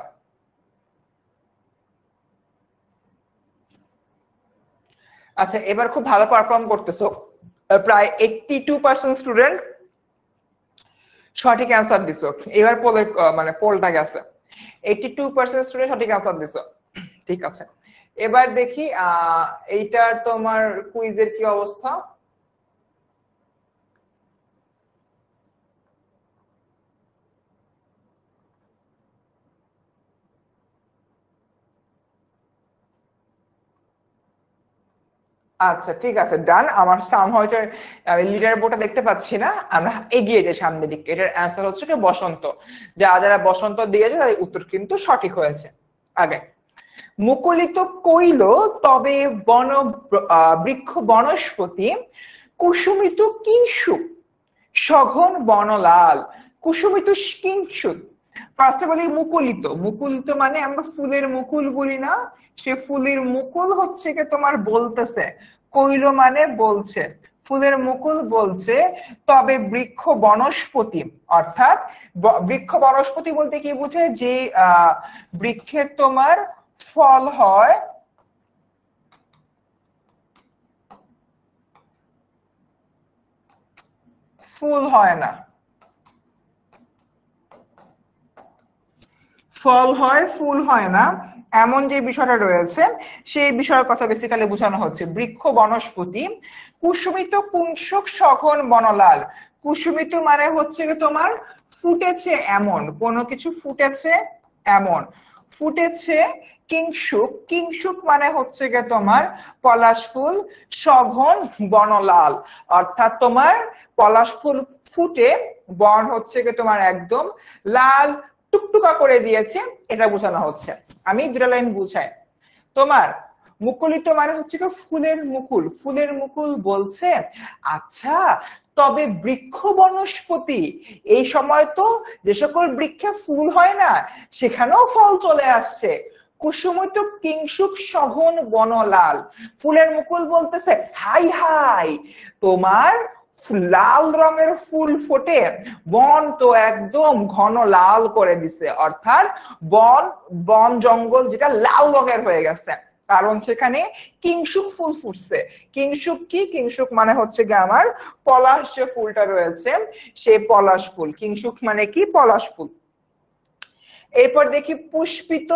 আচ্ছা এবার খুব ভালো পারফর্ম করতেছো, প্রায় 82% স্টুডেন্ট সঠিক অ্যান্সার দিছো। এবার পোলের মানে পোলটা গেছে, 82% স্টুডেন্ট সঠিক অ্যান্সার দিছো। ঠিক আছে, এবার দেখি এইটার তোমার কুইজের কি অবস্থা। আচ্ছা ঠিক আছে, ডান। আমার সাম হয়তো লিডার বোর্ডটা দেখতে পাচ্ছি না, আমরা এগিয়ে যাই সামনের দিকে। এটার অ্যান্সার হচ্ছে কি বসন্ত। যারা বসন্ত দিয়েছে তাদের উত্তর কিন্তু সঠিক হয়েছে। আগে মুকুলিত কইল তবে বন বৃক্ষ বনস্পতি, কুসুমিত কিংসুক সঘন বনলাল। কুসুমিত কিংসুক, ফার্স্ট বলি মুকুলিত। মুকুলিত মানে আমরা ফুলের মুকুল বলি না, সে ফুলের মুকুল হচ্ছে কি তোমার বলতেছে, কইল মানে বলছে, ফুলের মুকুল বলছে। তবে বৃক্ষ বনস্পতি, অর্থাৎ বৃক্ষ বনস্পতি বলতে কি বুঝে? যে বৃক্ষের তোমার ফল হয়, ফুল হয় না। ফল হয় ফুল হয় না, এমন যে বিষয়টা রয়েছে সেই বিষয়ের কথা বেসিক্যালি বোঝানো হচ্ছে। বৃক্ষ বনস্পতি, কুসুমিত কুংসুক সঘন বনলাল। কুসুমিত মানে হচ্ছে কি তোমার ফুটেছে এমন, কোনো কিছু ফুটেছে এমন। ফুটেছে কিংশুক, কিংশুক মানে হচ্ছে গিয়ে তোমার পলাশ ফুল সঘন বনলাল, অর্থাৎ তোমার পলাশ ফুল ফুটে বন হচ্ছে গিয়ে তোমার একদম লাল টুকটুকা করে দিয়েছে, এটা বোঝানো হচ্ছে। আমি দুটা লাইন বুঝাই। তোমার মুকুলিত মানে হচ্ছে কি ফুলের মুকুল, ফুলের মুকুল বলছে আচ্ছা তবে বৃক্ষ বনস্পতি, এই সময় তো যে সকল বৃক্ষে ফুল হয় না সেখানেও ফল চলে আসছে। কুসুমিত কিংশুক সঘন বনলাল, ফুলের মুকুল বলতেছে হাই হাই তোমার লাল রঙের ফুল ফোটে, বন তো একদম ঘন লাল করে দিছে, অর্থাৎ বন বন জঙ্গল যেটা লাল রঙের হয়ে গেছে, কারণ সেখানে কিংশুক ফুল ফুটছে। কিংশুক কি? কিংশুক মানে হচ্ছে গিয়ে আমার পলাশ যে ফুলটা রয়েছে সেই পলাশ ফুল, কিংশুক মানে কি? পলাশ ফুল। এরপর দেখি পুষ্পিত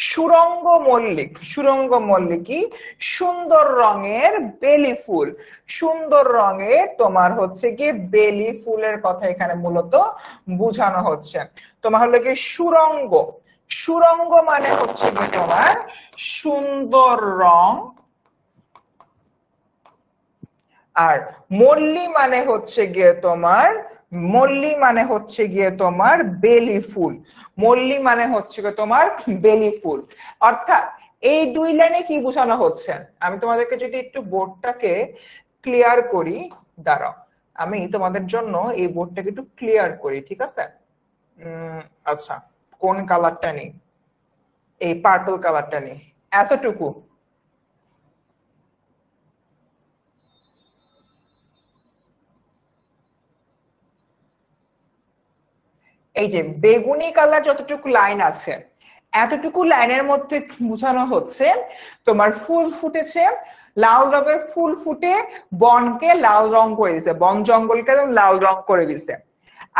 সুরঙ্গ মল্লিক, সুরঙ্গ মল্লিক কি? সুন্দর রঙের বেলি ফুল, সুন্দর রঙের তোমার হচ্ছে কি বেলি ফুলের কথা এখানে মূলত বোঝানো হচ্ছে। তোমার হলো কি সুরঙ্গ, সুরঙ্গ মানে হচ্ছে কি তোমার সুন্দর রং, আর মল্লি মানে হচ্ছে গিয়ে তোমার, মল্লি মানে হচ্ছে গিয়ে তোমার বেলি ফুল, মল্লি মানে হচ্ছে গিয়ে তোমার বেলি ফুল। অর্থাৎ এই দুই লাইনে কি বোঝানো হচ্ছে, আমি তোমাদেরকে যদি একটু বোর্ডটাকে ক্লিয়ার করি, দাঁড়াও আমি তোমাদের জন্য এই বোর্ডটাকে একটু ক্লিয়ার করি, ঠিক আছে? আচ্ছা, কোন কালারটা নেই? এই পার্পল কালারটা নেই, এতটুকু। এই যে বেগুনি কালার যতটুকু লাইন আছে, এতটুকু লাইনের মধ্যে বোঝানো হচ্ছে তোমার ফুল ফুটেছে, লাল রঙের ফুল ফুটে বনকে লাল রং করে দিছে, বন জঙ্গলকে লাল রং করে দিছে।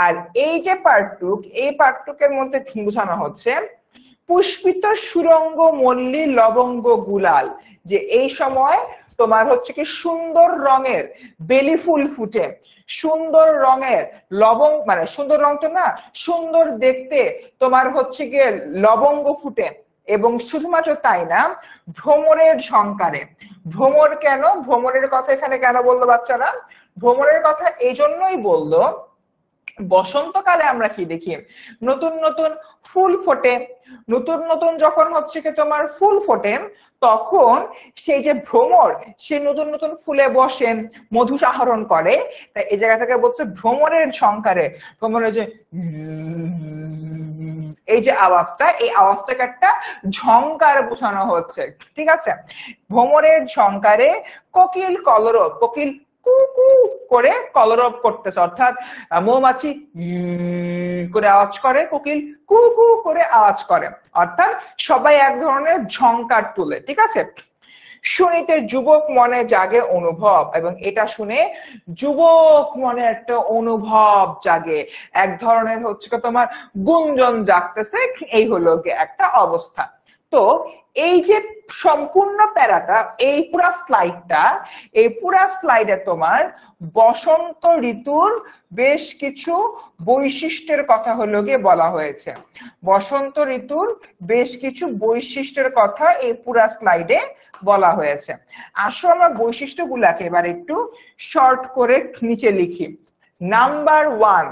আর এই যে পার্টটুক, এই পার্টটুকের মধ্যে বোঝানো হচ্ছে পুষ্পিত সুরঙ্গ মল্লী লবঙ্গ গুলাল, যে এই সময় তোমার হচ্ছে কি সুন্দর রঙের বেলি ফুল ফুটে, সুন্দর রঙের লবঙ্গ মানে সুন্দর রং তো না, সুন্দর দেখতে তোমার হচ্ছে গিয়ে লবঙ্গ ফুটে, এবং শুধুমাত্র তাই না ভ্রমরের ঝংকারে। ভ্রমর কেন, ভ্রমরের কথা এখানে কেন বললো বাচ্চারা? ভ্রমরের কথা এই জন্যই বললো, বসন্তকালে আমরা কি দেখি নতুন নতুন ফুল ফোটে, নতুন নতুন যখন হচ্ছে কি তোমার ফুল ফোটে তখন সেই যে ভ্রমর সে নতুন নতুন ফুলে বসেন, মধু আহরণ করে, তাই এই জায়গা থেকে বলছে ভ্রমরের ঝংকারে। ভ্রমরের যে এই যে আওয়াজটা, এই আওয়াজটাকে একটা ঝংকার বোঝানো হচ্ছে, ঠিক আছে? ভ্রমরের ঝংকারে কোকিল কলরব, কোকিল কু কু করে কলরব করতেছে, অর্থাৎ মৌমাছি করে আওয়াজ করে, কোকিল কু কু করে আওয়াজ করে, অর্থাৎ সবাই এক ধরনের ঝংকার তুলে, ঠিক আছে? শুনিতে যুবক মনে জাগে অনুভব, এবং এটা শুনে যুবক মনে একটা অনুভব জাগে, এক ধরনের হচ্ছে তোমার গুঞ্জন জাগতেছে, এই হলো একটা অবস্থা। তো এই যে সম্পূর্ণ প্যারাটা, এই পুরা স্লাইডটা, এই পুরা স্লাইডে তোমার বসন্ত ঋতুর বেশ কিছু বৈশিষ্ট্যের কথা হলো গিয়ে বলা হয়েছে, বসন্ত ঋতুর বেশ কিছু বৈশিষ্ট্যের কথা এই পুরা স্লাইডে বলা হয়েছে। আসো আমরা বৈশিষ্ট্যগুলাকে এবার একটু শর্ট করে নিচে লিখি। নাম্বার ওয়ান,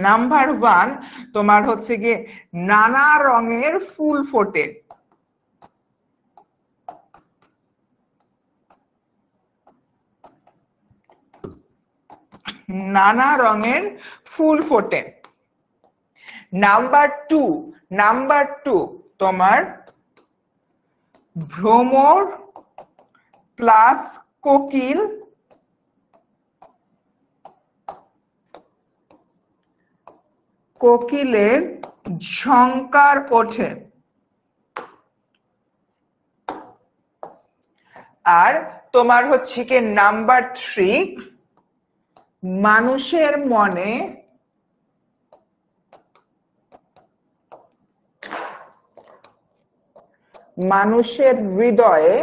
নাম্বার ওয়ান তোমার হচ্ছে গিয়ে নানা রঙের ফুল ফোটে, নানা রঙের ফুল ফোটে। নাম্বার টু, নাম্বার টু তোমার ভ্রমর প্লাস কোকিল কোকিলের ঝংকার ওঠে। আর তোমার হচ্ছে কি নাম্বার থ্রি, মানুষের মনে মানুষের হৃদয়ে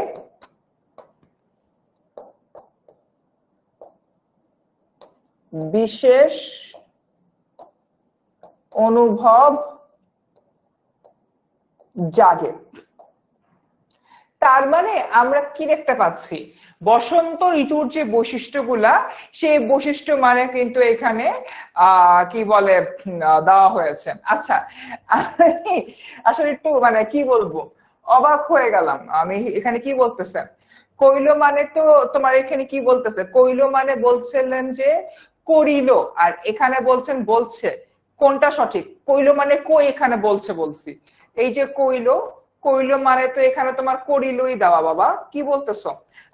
বিশেষ অনুভব জাগে। তার মানে আমরা কি দেখতে পাচ্ছি, বসন্ত ঋতুর যে বৈশিষ্ট্যগুলা, সেই বৈশিষ্ট্য মানে কিন্তু এখানে কি বলে দেওয়া হয়েছে। আচ্ছা, আসলে একটু মানে কি বলবো, অবাক হয়ে গেলাম আমি। এখানে কি বলতেছে, কইল মানে তো তোমার এখানে কি বলতেছে, কইল মানে বলছিলেন যে করিল, আর এখানে বলছেন বলছে। কোনটা সঠিক? কইল মানে কই, এখানে বলছে বলছি। এই যে কইল, কইল মানে তো এখানে তোমার করিলই দেওয়া। বাবা কি বলতেছো?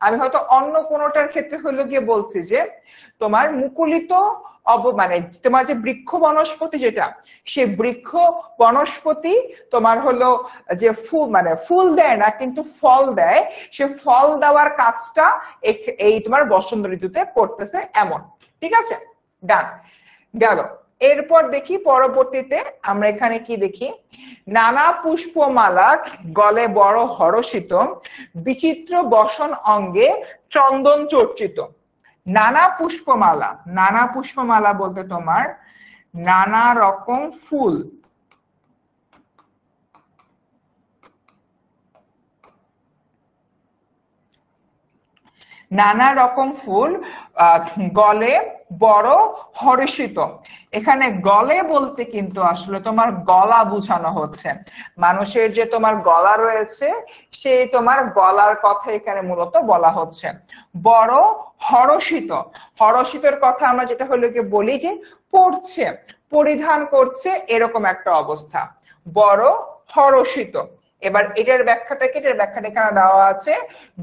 আমি হয়তো অন্য কোনোটার ক্ষেত্রে হলো গিয়ে বলছি যে তোমার মুকুলিত মানে তোমার যে বৃক্ষ বনস্পতি, যেটা সে বৃক্ষ বনস্পতি তোমার হলো যে ফুল, মানে ফুল দেয় না কিন্তু ফল দেয়, সে ফল দেওয়ার কাজটা এই তোমার বসন্ত ঋতুতে করতেছে, এমন। ঠিক আছে, ডান গেল। এরপর দেখি পরবর্তীতে আমরা এখানে কি দেখি, নানা পুষ্পমালা গলে বড় হরষিত, বিচিত্র বসন অঙ্গে চন্দন চর্চিত। নানা পুষ্পমালা, নানা পুষ্পমালা বলতে তোমার নানা রকম ফুল, নানা রকম ফুল গলে বড় হর্ষিত। এখানে গলে বলতে কিন্তু আসলে তোমার গলা বুঝানো হচ্ছে, মানুষের যে তোমার গলা রয়েছে সেই তোমার গলার কথা এখানে মূলত বলা হচ্ছে। বড় হর্ষিত, হর্ষিতর কথা আমরা যেটা হলো কি বলি যে পড়ছে, পরিধান করছে, এরকম একটা অবস্থা, বড় হর্ষিত। এবার এটার ব্যাখ্যাটা কি, এটার ব্যাখ্যাটা এখানে দেওয়া আছে,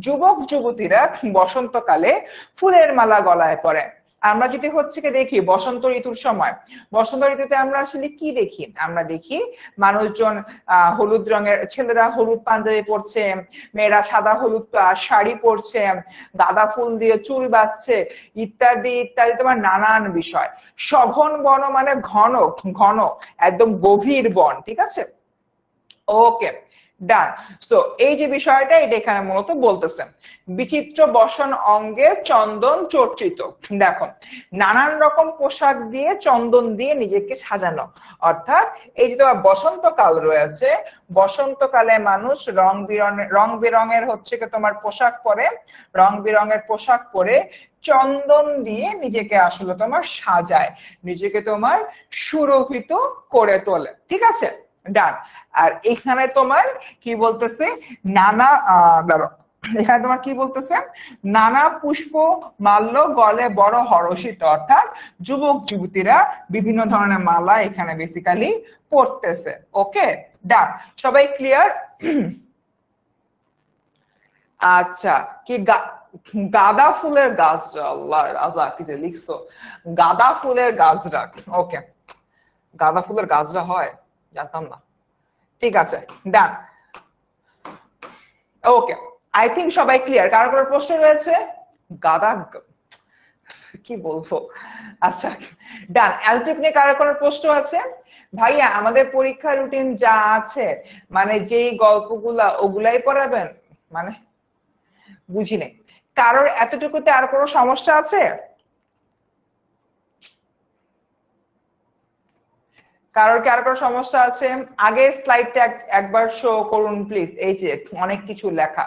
যুবক যুবতীরা বসন্তকালে ফুলের মালা গলায় পরে। আমরা যদি হচ্ছে কি দেখি বসন্ত ঋতুর সময়, বসন্ত ঋতুতে আমরা আসলে কি দেখি, আমরা দেখি মানুষজন হলুদ রঙের, ছেলেরা হলুদ পাঞ্জাবি পরছে, মেয়েরা সাদা হলুদ শাড়ি পরছে, গাঁদা ফুল দিয়ে চুল বাঁধছে, ইত্যাদি ইত্যাদি তোমার নানান বিষয়। সঘন বন মানে ঘন, ঘন একদম গভীর বন। ঠিক আছে, ওকে ডান। সো এই যে বিষয়টা, এটা এখানে মূলত বলতেছে বিচিত্র বসন অঙ্গে চন্দন চর্চিত। দেখো, নানান রকম পোশাক দিয়ে, চন্দন দিয়ে নিজেকে সাজানো, অর্থাৎ এই যে তোমার বসন্তকাল রয়েছে, বসন্তকালে মানুষ রং বেরঙের হচ্ছে কি তোমার পোশাক পরে, রং বেরঙের পোশাক পরে চন্দন দিয়ে নিজেকে আসলে তোমার সাজায়, নিজেকে তোমার সুরভিত করে তোলে। ঠিক আছে, ডান। আর এখানে তোমার কি বলতেছে, নানা দাঁড়ো, এখানে তোমার কি বলতেছে, নানা পুষ্প মাল্য গলে বড় হরষিত, অর্থাৎ যুবক যুবতীরা বিভিন্ন ধরনের মালা এখানে বেসিক্যালি পড়তেছে। ওকে ডান, সবাই ক্লিয়ার? আচ্ছা, কি গাঁদা ফুলের গাছরা, আল্লাহ রাজা কি যে লিখছো, গাঁদা ফুলের গাছরা। ওকে, গাঁদা ফুলের গাছরা হয়, জানতাম না। ঠিক আছে, ডান। ওকে, আই থিঙ্ক সবাই ক্লিয়ার। কারো কোনো প্রশ্ন রয়েছে? গাদা কি বলবো। আচ্ছা ডান, অ্যালজেব্রা নিয়ে কারো কোনো প্রশ্ন আছে? ভাইয়া আমাদের পরীক্ষা রুটিন যা আছে, মানে যেই গল্পগুলা ওগুলাই পড়াবেন, মানে বুঝি নেই। কারোর এতটুকুতে আর কোনো সমস্যা আছে? কারোর কি আর কোনো সমস্যা আছে? আগের স্লাইডটা একবার শো করুন প্লিজ। এই যে অনেক কিছু লেখা,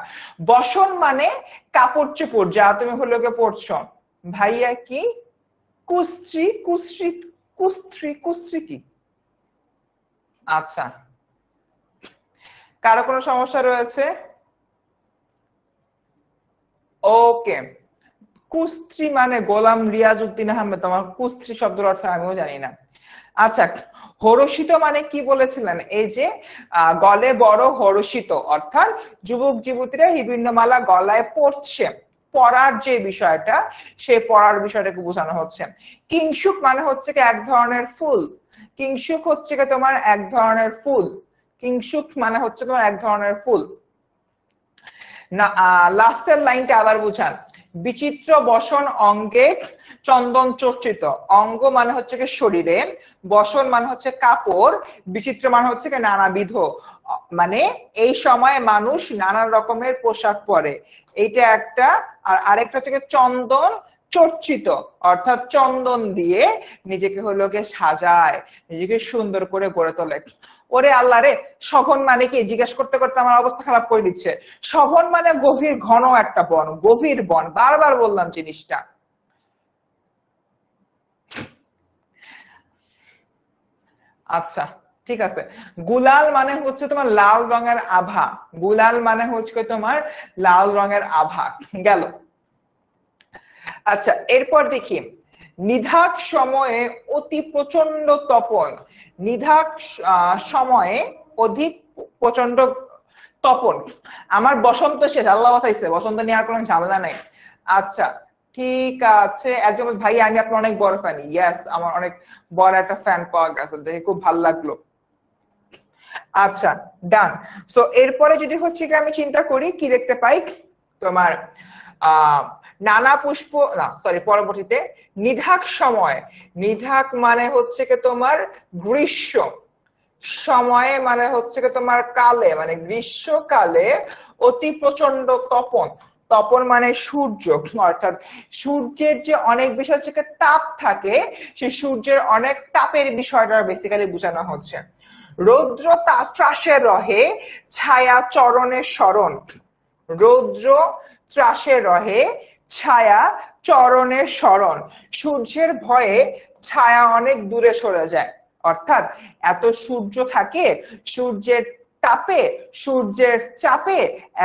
বসন মানে কাপড় চোপড় যা তুমি হলো গিয়ে পড়ছো। ভাইয়া কি কুস্ত্রি, কুস্ত্রি, কুস্ত্রি, কুস্ত্রি কি? আচ্ছা, কারো কোনো সমস্যা রয়েছে? ওকে, কুস্ত্রি মানে গোলাম রিয়াজ উদ্দিন আহমেদ, তোমার কুস্ত্রি শব্দের অর্থ আমিও জানি না। আচ্ছা, হরষিত মানে কি বলেছিলেন, এই যে গলে বড় হরষিত, অর্থাৎ যুবক যুবতীরা বিভিন্ন মালা গলায় পড়ছে, পড়ার যে বিষয়টা, সে পড়ার বিষয়টাকে বোঝানো হচ্ছে। কিংশুক মানে হচ্ছে কি এক ধরনের ফুল, কিংশুক হচ্ছে কি তোমার এক ধরনের ফুল, কিংশুক মানে হচ্ছে তোমার এক ধরনের ফুল। না, লাস্টের লাইনটা আবার বুঝান, বিচিত্র বসন অঙ্গে চন্দন চর্চিত। অঙ্গ মানে হচ্ছে কি শরীরে, বসন মানে হচ্ছে কাপড়, বিচিত্র মানে হচ্ছে কি নানাবিধ, মানে এই সময় মানুষ নানা রকমের পোশাক পরে, এইটা একটা। আর আরেকটা হচ্ছে চন্দন চর্চিত, অর্থাৎ চন্দন দিয়ে নিজেকে হলো কে সাজায়, নিজেকে সুন্দর করে গড়ে তোলে। ওরে আল্লাহ রে, সঘন মানে কি জিজ্ঞেস করতে করতে আমার অবস্থা খারাপ করে দিচ্ছে। সঘন মানে গভীর ঘন একটা বন, গভীর বন, বারবার বললাম জিনিসটা। আচ্ছা, ঠিক আছে। গুলাল মানে হচ্ছে তোমার লাল রঙের আভা, গুলাল মানে হচ্ছে তোমার লাল রঙের আভা। গেল। আচ্ছা, এরপর দেখি নিধাক সময়ে অতি প্রচন্ড তপন, নিধাক সময়ে অধিক প্রচন্ড তপন। আমার বসন্ত শেষ, আল্লাহ বাঁচাইছে, বসন্ত নিয়ে আর কোনো ঝামেলা নাই। আচ্ছা, ঠিক আছে। একজন ভাই আমি আপনার অনেক বড় ফ্যান, ইয়েস আমার অনেক বড় একটা ফ্যান পাওয়া গেছে, দেখে খুব ভালো লাগলো। আচ্ছা, ডান। সো এরপরে যদি হচ্ছে কি আমি চিন্তা করি কি দেখতে পাই তোমার আহ নানা পুষ্প, না সরি, পরবর্তীতে নিধাক সময়, নিধাক মানে হচ্ছে কি তোমার গ্রীষ্ম, সময়ে মানে হচ্ছে কি তোমার কালে, মানে গ্রীষ্মকালে অতি প্রচন্ড তপন, তপন মানে সূর্য, অর্থাৎ সূর্যের যে অনেক বেশি হচ্ছে তাপ থাকে, সেই সূর্যের অনেক তাপের বিষয়টা বেসিক্যালি বোঝানো হচ্ছে। রৌদ্র ত্রাসে রহে, ছায়া চরণে স্মরণ, রৌদ্র ত্রাসে রহে, ছায়া চরণে স্মরণ। সূর্যের ভয়ে ছায়া অনেক দূরে সরে যায়, অর্থাৎ এত সূর্য থাকে, সূর্যের তাপে, সূর্যের চাপে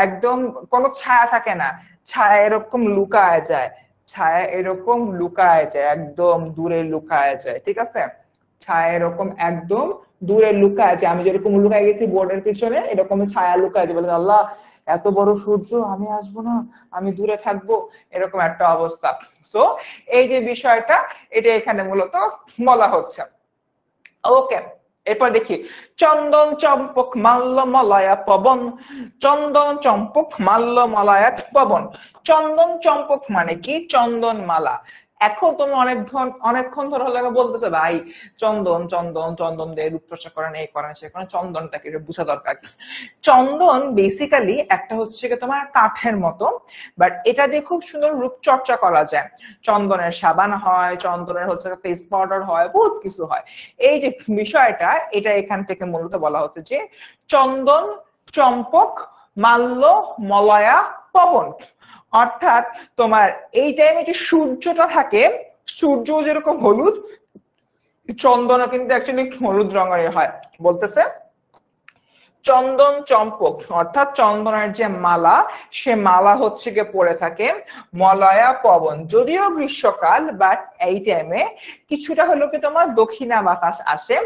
একদম কোনো ছায়া থাকে না, ছায়া এরকম লুকায় যায়, ছায়া এরকম লুকায় যায়, একদম দূরে লুকায় যায়, ঠিক আছে। ছায়া এরকম একদম দূরে লুকায় যায়, আমি যেরকম লুকায় গেছি বোর্ডের পিছনে, এরকম ছায়া লুকায় যায়, বলে আল্লাহ এত বড় সূর্য, আমি আসবো না, আমি দূরে থাকবো, এরকম একটা অবস্থা। সো এই যে বিষয়টা, এটা এখানে মূলত বলা হচ্ছে। ওকে, এরপর দেখি চন্দন চম্পক মাল্য মলয়া পবন, চন্দন চম্পক মাল্য মলয়া পবন। চন্দন চম্পক মানে কি চন্দন মালা। এখন তুমি অনেকক্ষণ ধরে হলে বলতেছে ভাই চন্দন চন্দন চন্দন দিয়ে রূপচর্চা করেন, এই করেন সে করেন, চন্দনটাকে বোঝা দরকার। চন্দন বেসিক্যালি একটা হচ্ছে কি তোমার কাঠের মতো, বাট এটা দিয়ে খুব সুন্দর রূপচর্চা করা যায়। চন্দনের সাবান হয়, চন্দনের হচ্ছে ফেস পাউডার হয়, বহুত কিছু হয়। এই যে বিষয়টা, এটা এখান থেকে মূলত বলা হচ্ছে যে চন্দন চম্পক মাল্য মলয়া পবন, অর্থাৎ তোমার এই টাইমে যে সূর্যটা থাকে, সূর্য যেরকম হলুদ, চন্দনও কিন্তু অ্যাকচুয়ালি হলুদ রঙের হয়। বলতেছে চন্দন চম্পক অর্থাৎ চন্দনের যে মালা, সে মালা হচ্ছে গিয়ে পড়ে থাকে মলয়া পবন, যদিও গ্রীষ্মকাল, বাট এই টাইমে কিছুটা হলো কি তোমার দক্ষিণা বাতাস আসে,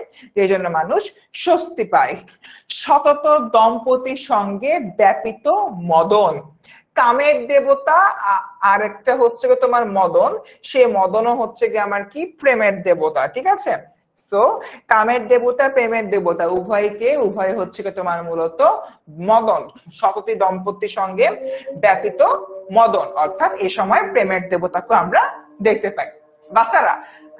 এই জন্য মানুষ স্বস্তি পায়। সতত দম্পতির সঙ্গে ব্যাপিত মদন, কামের দেবতা আর একটা হচ্ছে তোমার মদন, সে মদনও হচ্ছে গিয়ে আমার কি প্রেমের দেবতা, ঠিক আছে। সো কামের দেবতা প্রেমের দেবতা উভয়কে, উভয় হচ্ছে তোমার মূলত মদন, শততী দম্পতির সঙ্গে ব্যাপিত মদন, অর্থাৎ এই সময় প্রেমের দেবতাকে আমরা দেখতে পাই। বাচ্চারা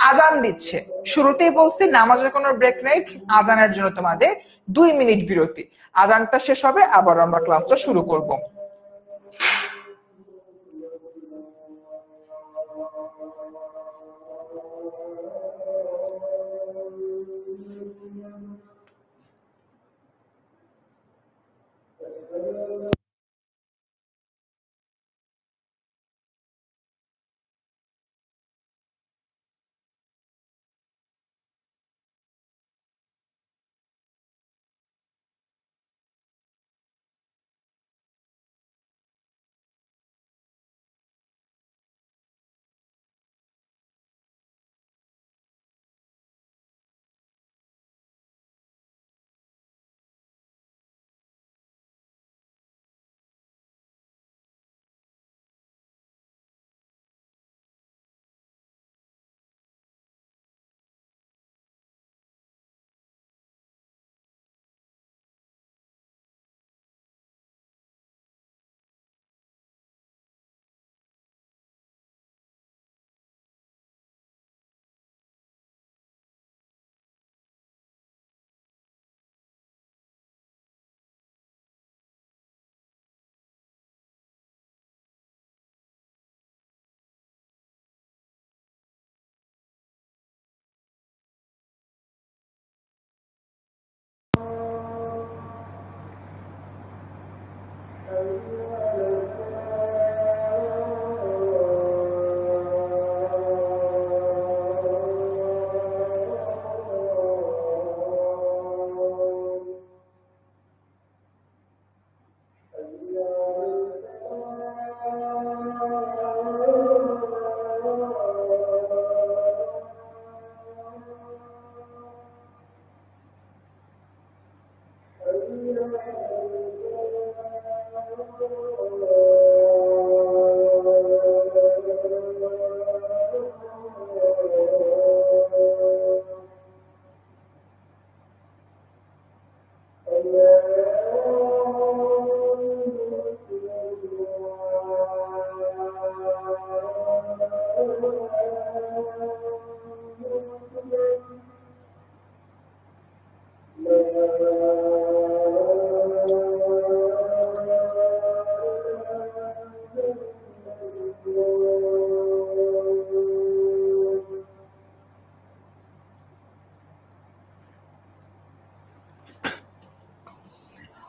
আজান দিচ্ছে, শুরুতেই বলছি নামাজের কোনো ব্রেক নেই, আজানের জন্য তোমাদের 2 মিনিট বিরতি, আজানটা শেষ হবে আবার আমরা ক্লাসটা শুরু করব।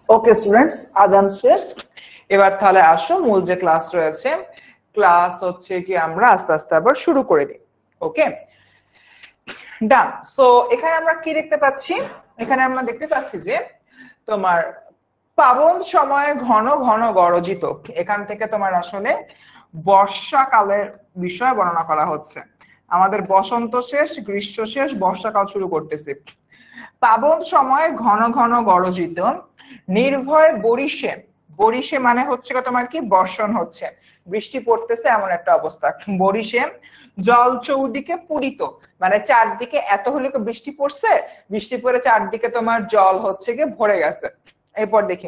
ওকে স্টুডেন্টস, আজান শেষ। এবার তাহলে আসো মূল যে ক্লাস রয়েছে, ক্লাস হচ্ছে কি আমরা আস্তে আস্তে আবার শুরু করে দিই। ওকে, ডান। সো এখানে আমরা কি দেখতে পাচ্ছি? এখানে আমরা দেখতে পাচ্ছি যে তোমার পাবন সময়ে ঘন ঘন গরজিত, এখান থেকে তোমার আসলে বর্ষাকালের বিষয় বর্ণনা করা হচ্ছে। আমাদের বসন্ত শেষ, গ্রীষ্ম শেষ, বর্ষাকাল শুরু করতেছি। পাবন সময়ে ঘন ঘন গরজিত, নির্ভয় বরিশে, বরিশে মানে হচ্ছে তোমার কি বর্ষণ হচ্ছে, বৃষ্টি পড়তেছে এমন একটা অবস্থা। বরিশে জল চৌদিকে পূরিত, মানে চারদিকে এত হলে বৃষ্টি পড়ছে, বৃষ্টি পড়ে চারদিকে তোমার জল হচ্ছে গিয়ে ভরে গেছে। এরপর দেখি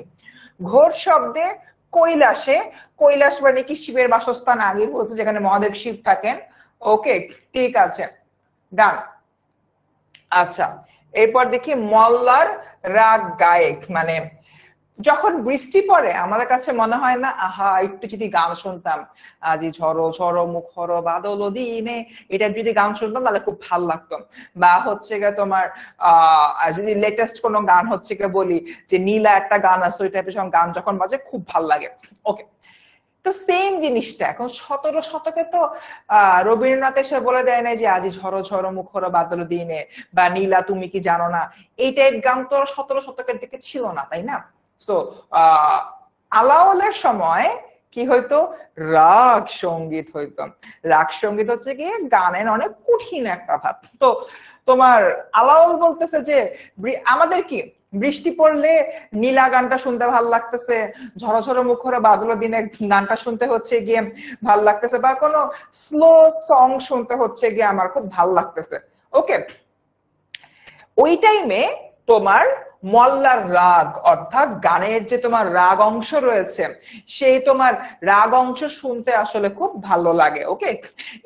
ঘোর শব্দে কৈলাসে, কৈলাস মানে কি শিবের বাসস্থান, আগে বলছে যেখানে মহাদেব শিব থাকেন। ওকে, ঠিক আছে, ডান। আচ্ছা, এরপর দেখি মল্লার রাগ গায়ক, মানে যখন বৃষ্টি পড়ে আমাদের কাছে মনে হয় না আহা একটু যদি গান শুনতাম, আজি ঝড়ো ঝড়ো মুখর বাদল দিনে, এটা যদি গান শুনতাম তাহলে খুব ভালো লাগতো। বা হচ্ছে গিয়ে তোমার যদি লেটেস্ট কোনো গান হচ্ছে গিয়ে বলি যে নীলা একটা গান আছে, ওই টাইপের গান যখন বাজে খুব ভালো লাগে। ওকে, তো সেম জিনিসটা এখন 17 শতকে তো রবীন্দ্রনাথ এসে বলে দেয় না যে আজি ঝড়ো ঝড়ো মুখর বাদল দিনে বা নীলা তুমি কি জানো না, এই টাইপ গান তো 17 শতকের দিকে ছিল না, তাই না? সো আলাওলের সময় কি হইতো, রাগ সঙ্গীত হইতো। রাগ সঙ্গীত হচ্ছে কি গানের অনেক কঠিন একটা ভাব। তো তোমার আলাওল বলতেছে যে আমাদের কি বৃষ্টি পড়লে নীলা গানটা শুনতে ভাল লাগতেছে, ঝড়ো ঝড়ো মুখরে বাদল দিনে গানটা শুনতে হচ্ছে গিয়ে ভাল লাগতেছে, বা কোনো স্লো সং শুনতে হচ্ছে গিয়ে আমার খুব ভাল লাগতেছে। ওকে, ওই টাইমে তোমার মল্লার রাগ অর্থাৎ গানের যে তোমার রাগ অংশ রয়েছে, সেই তোমার রাগ অংশ শুনতে আসলে খুব ভালো লাগে। ওকে,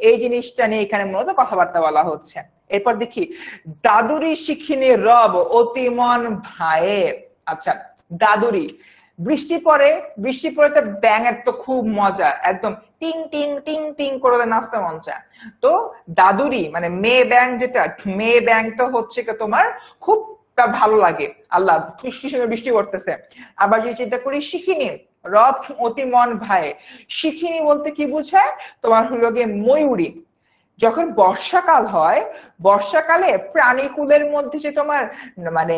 এই জিনিসটা নিয়ে এখানে মূলত কথাবার্তা বলা হচ্ছে। এরপর দেখি দাদুরি শিখিনি রব অতিমন ভাইয়ে। আচ্ছা, দাদুরি, বৃষ্টি পড়ে, বৃষ্টি পড়ে তো ব্যাঙের তো খুব মজা, একদম টিং টিং টিং টিং করে নাচতে মন চায়। তো দাদুরি মানে মেয়ে ব্যাং, যেটা মেয়ে ব্যাং তো হচ্ছে তোমার খুব ভালো লাগে, আল্লাহ খুশকি সঙ্গে বৃষ্টি পড়তেছে। আবার যদি চিন্তা করি শিখিনি রথ অতি মন ভাই, শিখিনি বলতে কি বুঝায়, তোমার হলো গিয়ে ময়ূরী। যখন বর্ষাকাল হয়, বর্ষাকালে প্রাণীকুলের মধ্যে যে তোমার মানে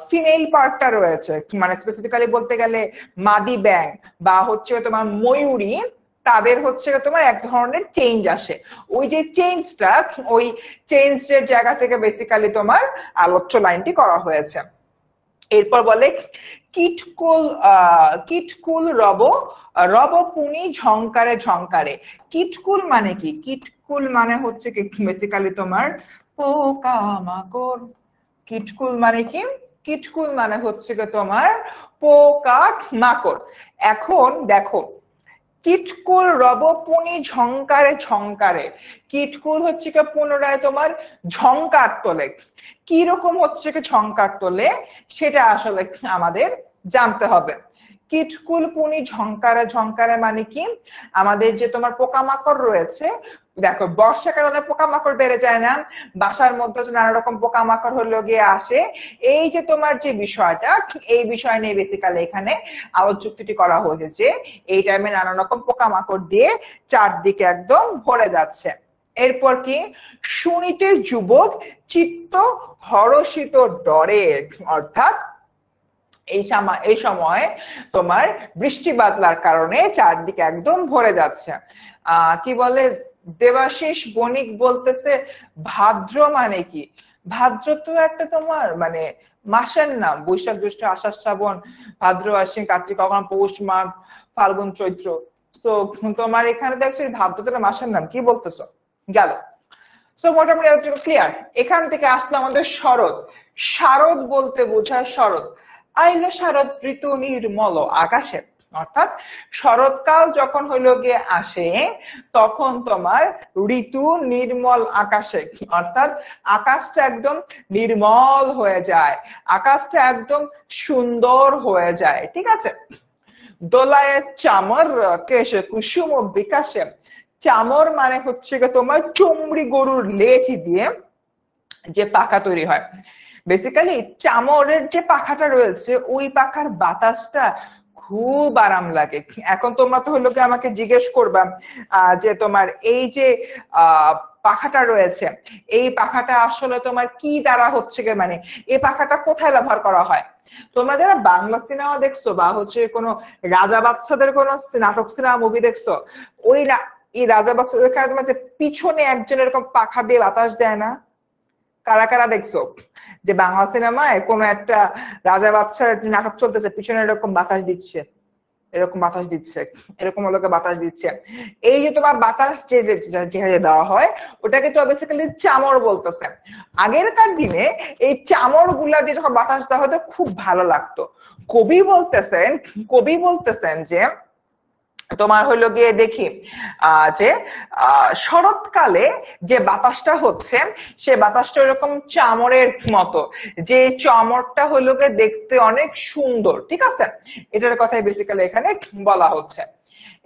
ফিমেল পার্টটা রয়েছে, মানে স্পেসিফিক্যালি বলতে গেলে মাদি ব্যাং বা হচ্ছে তোমার ময়ূরী, তাদের হচ্ছে তোমার এক ধরনের চেঞ্জ আসে। ওই যে চেঞ্জটা, ওই চেঞ্জের জায়গা থেকে বেসিক্যালি তোমার আলোচ্য লাইনটি করা হয়েছে। এরপর বলে কিটকুল কিটকুল রব রব পুনি ঝংকারে ঝংকারে। কিটকুল মানে কি? কিটকুল মানে হচ্ছে কি বেসিক্যালি তোমার পোকামাকড়। কিটকুল মানে কি? কিটকুল মানে হচ্ছে কি তোমার পোকা মাকড়। এখন দেখো কিটকুল রবপুনি ঝংকারে ঝংকারে, কিটকুল হচ্ছে কি পুনরায় তোমার ঝংকার তোলে। কি রকম হচ্ছে কি ঝংকার তোলে সেটা আসলে আমাদের জানতে হবে। কিটকুল পুনি ঝংকারে ঝংকারে মানে কি, আমাদের যে তোমার পোকামাকড় রয়েছে, দেখো বর্ষাকালে পোকামাকড় বেড়ে যায় না, বাসার মধ্যে নানা রকম পোকামাকড় হলো গিয়ে আসে। এই যে তোমার যে বিষয়টা, এই বিষয় নিয়ে বেসিক্যালি এখানে আলোচনাটি করা হয়েছে যে এই টাইমে নানা রকম পোকামাকড় দিয়ে চারদিকে একদম ভরে যাচ্ছে। এরপর কি, শুনিতে যুবক চিত্ত হরষিত ডরে, অর্থাৎ এই সময় তোমার বৃষ্টি বাদলার কারণে চারদিকে একদম ভরে যাচ্ছে। কি বলে, দেবাশিস বণিক বলতেছে ভাদ্র মানে কি? ভাদ্র তো একটা তোমার মানে মাসের নাম, বৈশাখ জ্যৈষ্ঠ আষাঢ় শ্রাবণ ভাদ্র আশ্বিন কার্তিক অগ্রহায়ণ পৌষ মাঘ ফাল্গুন চৈত্র। তো তোমার এখানে দেখছো ভাদ্র তো মাসের নাম, কি বলতেছো? গেল। সো মোটামুটি ক্লিয়ার। এখান থেকে আসলো আমাদের শরৎ। শারদ বলতে বোঝায় শরৎ। আইলো শারদ ঋতু নির্মল আকাশে, অর্থাৎ শরৎকাল যখন হইলো গিয়ে আসে তখন তোমার ঋতু নির্মল আকাশে, অর্থাৎ আকাশটা একদম নির্মল হয়ে যায়, আকাশটা একদম সুন্দর হয়ে যায়। ঠিক আছে। দোলায় চামর কেশে কুসুম বিকাশে, চামর মানে হচ্ছে তোমার চমড়ি গরুর লেজ দিয়ে যে পাখা তৈরি হয়। বেসিক্যালি চামড়ের যে পাখাটা রয়েছে ওই পাখার বাতাসটা খুব আরাম লাগে। এখন তোমরা তো হলো কি আমাকে জিজ্ঞেস করবা যে তোমার এই যে পাখাটা রয়েছে, এই পাখাটা আসলে তোমার কি দ্বারা হচ্ছে গে, মানে এই পাখাটা কোথায় ব্যবহার করা হয়? তোমরা যারা বাংলা সিনেমা দেখছো বা হচ্ছে কোনো রাজা বাদশাদের কোনো নাটক সিনেমা মুভি দেখছো, ওই এই রাজা বাদশাদের তোমার যে পিছনে একজন এরকম পাখা দিয়ে বাতাস দেয় না? কারা কারা দেখছো যে বাংলা সিনেমায় কোনো একটা রাজা বাদশার নাটক চলতেছে, পিছনে এরকম বাতাস দিচ্ছে, এরকম বাতাস দিচ্ছে, এরকম লোকে বাতাস দিচ্ছে? এই যে তোমার বাতাস যে দেওয়া হয় ওটাকে তো বেসিক্যালি চামর বলতেছে। আগেরকার দিনে এই চামর গুলা দিয়ে যখন বাতাস দেওয়া হতো খুব ভালো লাগতো। কবি বলতেছেন যে তোমার হইলো গিয়ে দেখি যে শরৎকালে যে বাতাসটা হচ্ছে সে বাতাসটা এরকম চামড়ের মতো, যে চামড়টা হইলো গিয়ে দেখতে অনেক সুন্দর। ঠিক আছে, এটার কথাই বেসিক্যালি এখানে বলা হচ্ছে।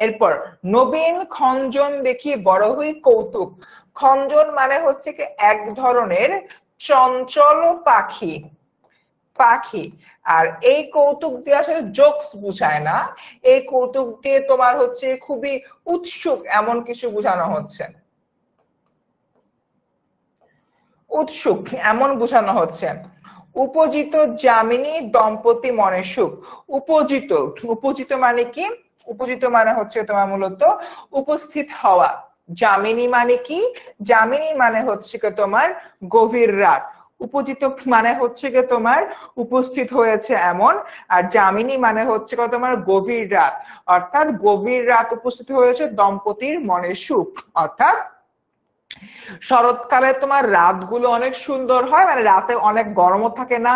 এরপর নবীন খঞ্জন দেখি বড় হই কৌতুক। খঞ্জন মানে হচ্ছে কি এক ধরনের চঞ্চল পাখি, আর এই কৌতুক দিয়ে আসলে জোকস বুঝায় না, এই কৌতুক দিয়ে তোমার হচ্ছে খুবই উৎসুক এমন কিছু বোঝানো হচ্ছে, উৎসুক এমন বোঝানো হচ্ছে। উপজিত যামিনী দম্পতি মনে সুখ। উপজিত মানে কি? উপজিত মানে হচ্ছে তোমার মূলত উপস্থিত হওয়া। যামিনী মানে কি? যামিনী মানে হচ্ছে তোমার গভীর রাত। উপজিত মানে হচ্ছে কি তোমার উপস্থিত হয়েছে এমন, আর যামিনী মানে হচ্ছে তোমার গভীর রাত, অর্থাৎ গভীর রাত উপস্থিত হয়েছে দম্পতির মনে সুখ। অর্থাৎ শরৎকালে তোমার রাতগুলো অনেক সুন্দর হয়, মানে রাতে অনেক গরমও থাকে না,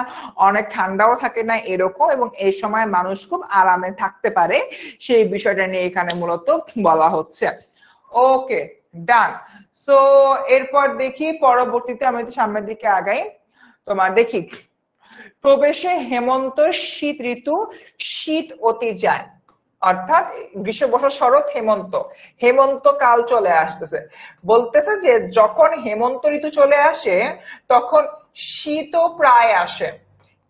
অনেক ঠান্ডাও থাকে না এরকম, এবং এই সময় মানুষ খুব আরামে থাকতে পারে, সেই বিষয়টা নিয়ে এখানে মূলত বলা হচ্ছে। ওকে, ডান। সো এরপর দেখি পরবর্তীতে আমি সামনের দিকে আগাই। তোমার দেখি প্রবেশে হেমন্ত শীত ঋতু, শীত অতি যায়, অর্থাৎ গ্রীষ্ম বর্ষা শরৎ হেমন্ত, হেমন্ত কাল চলে আসতেছে। বলতেছে যে যখন হেমন্ত ঋতু চলে আসে তখন শীতও প্রায় আসে,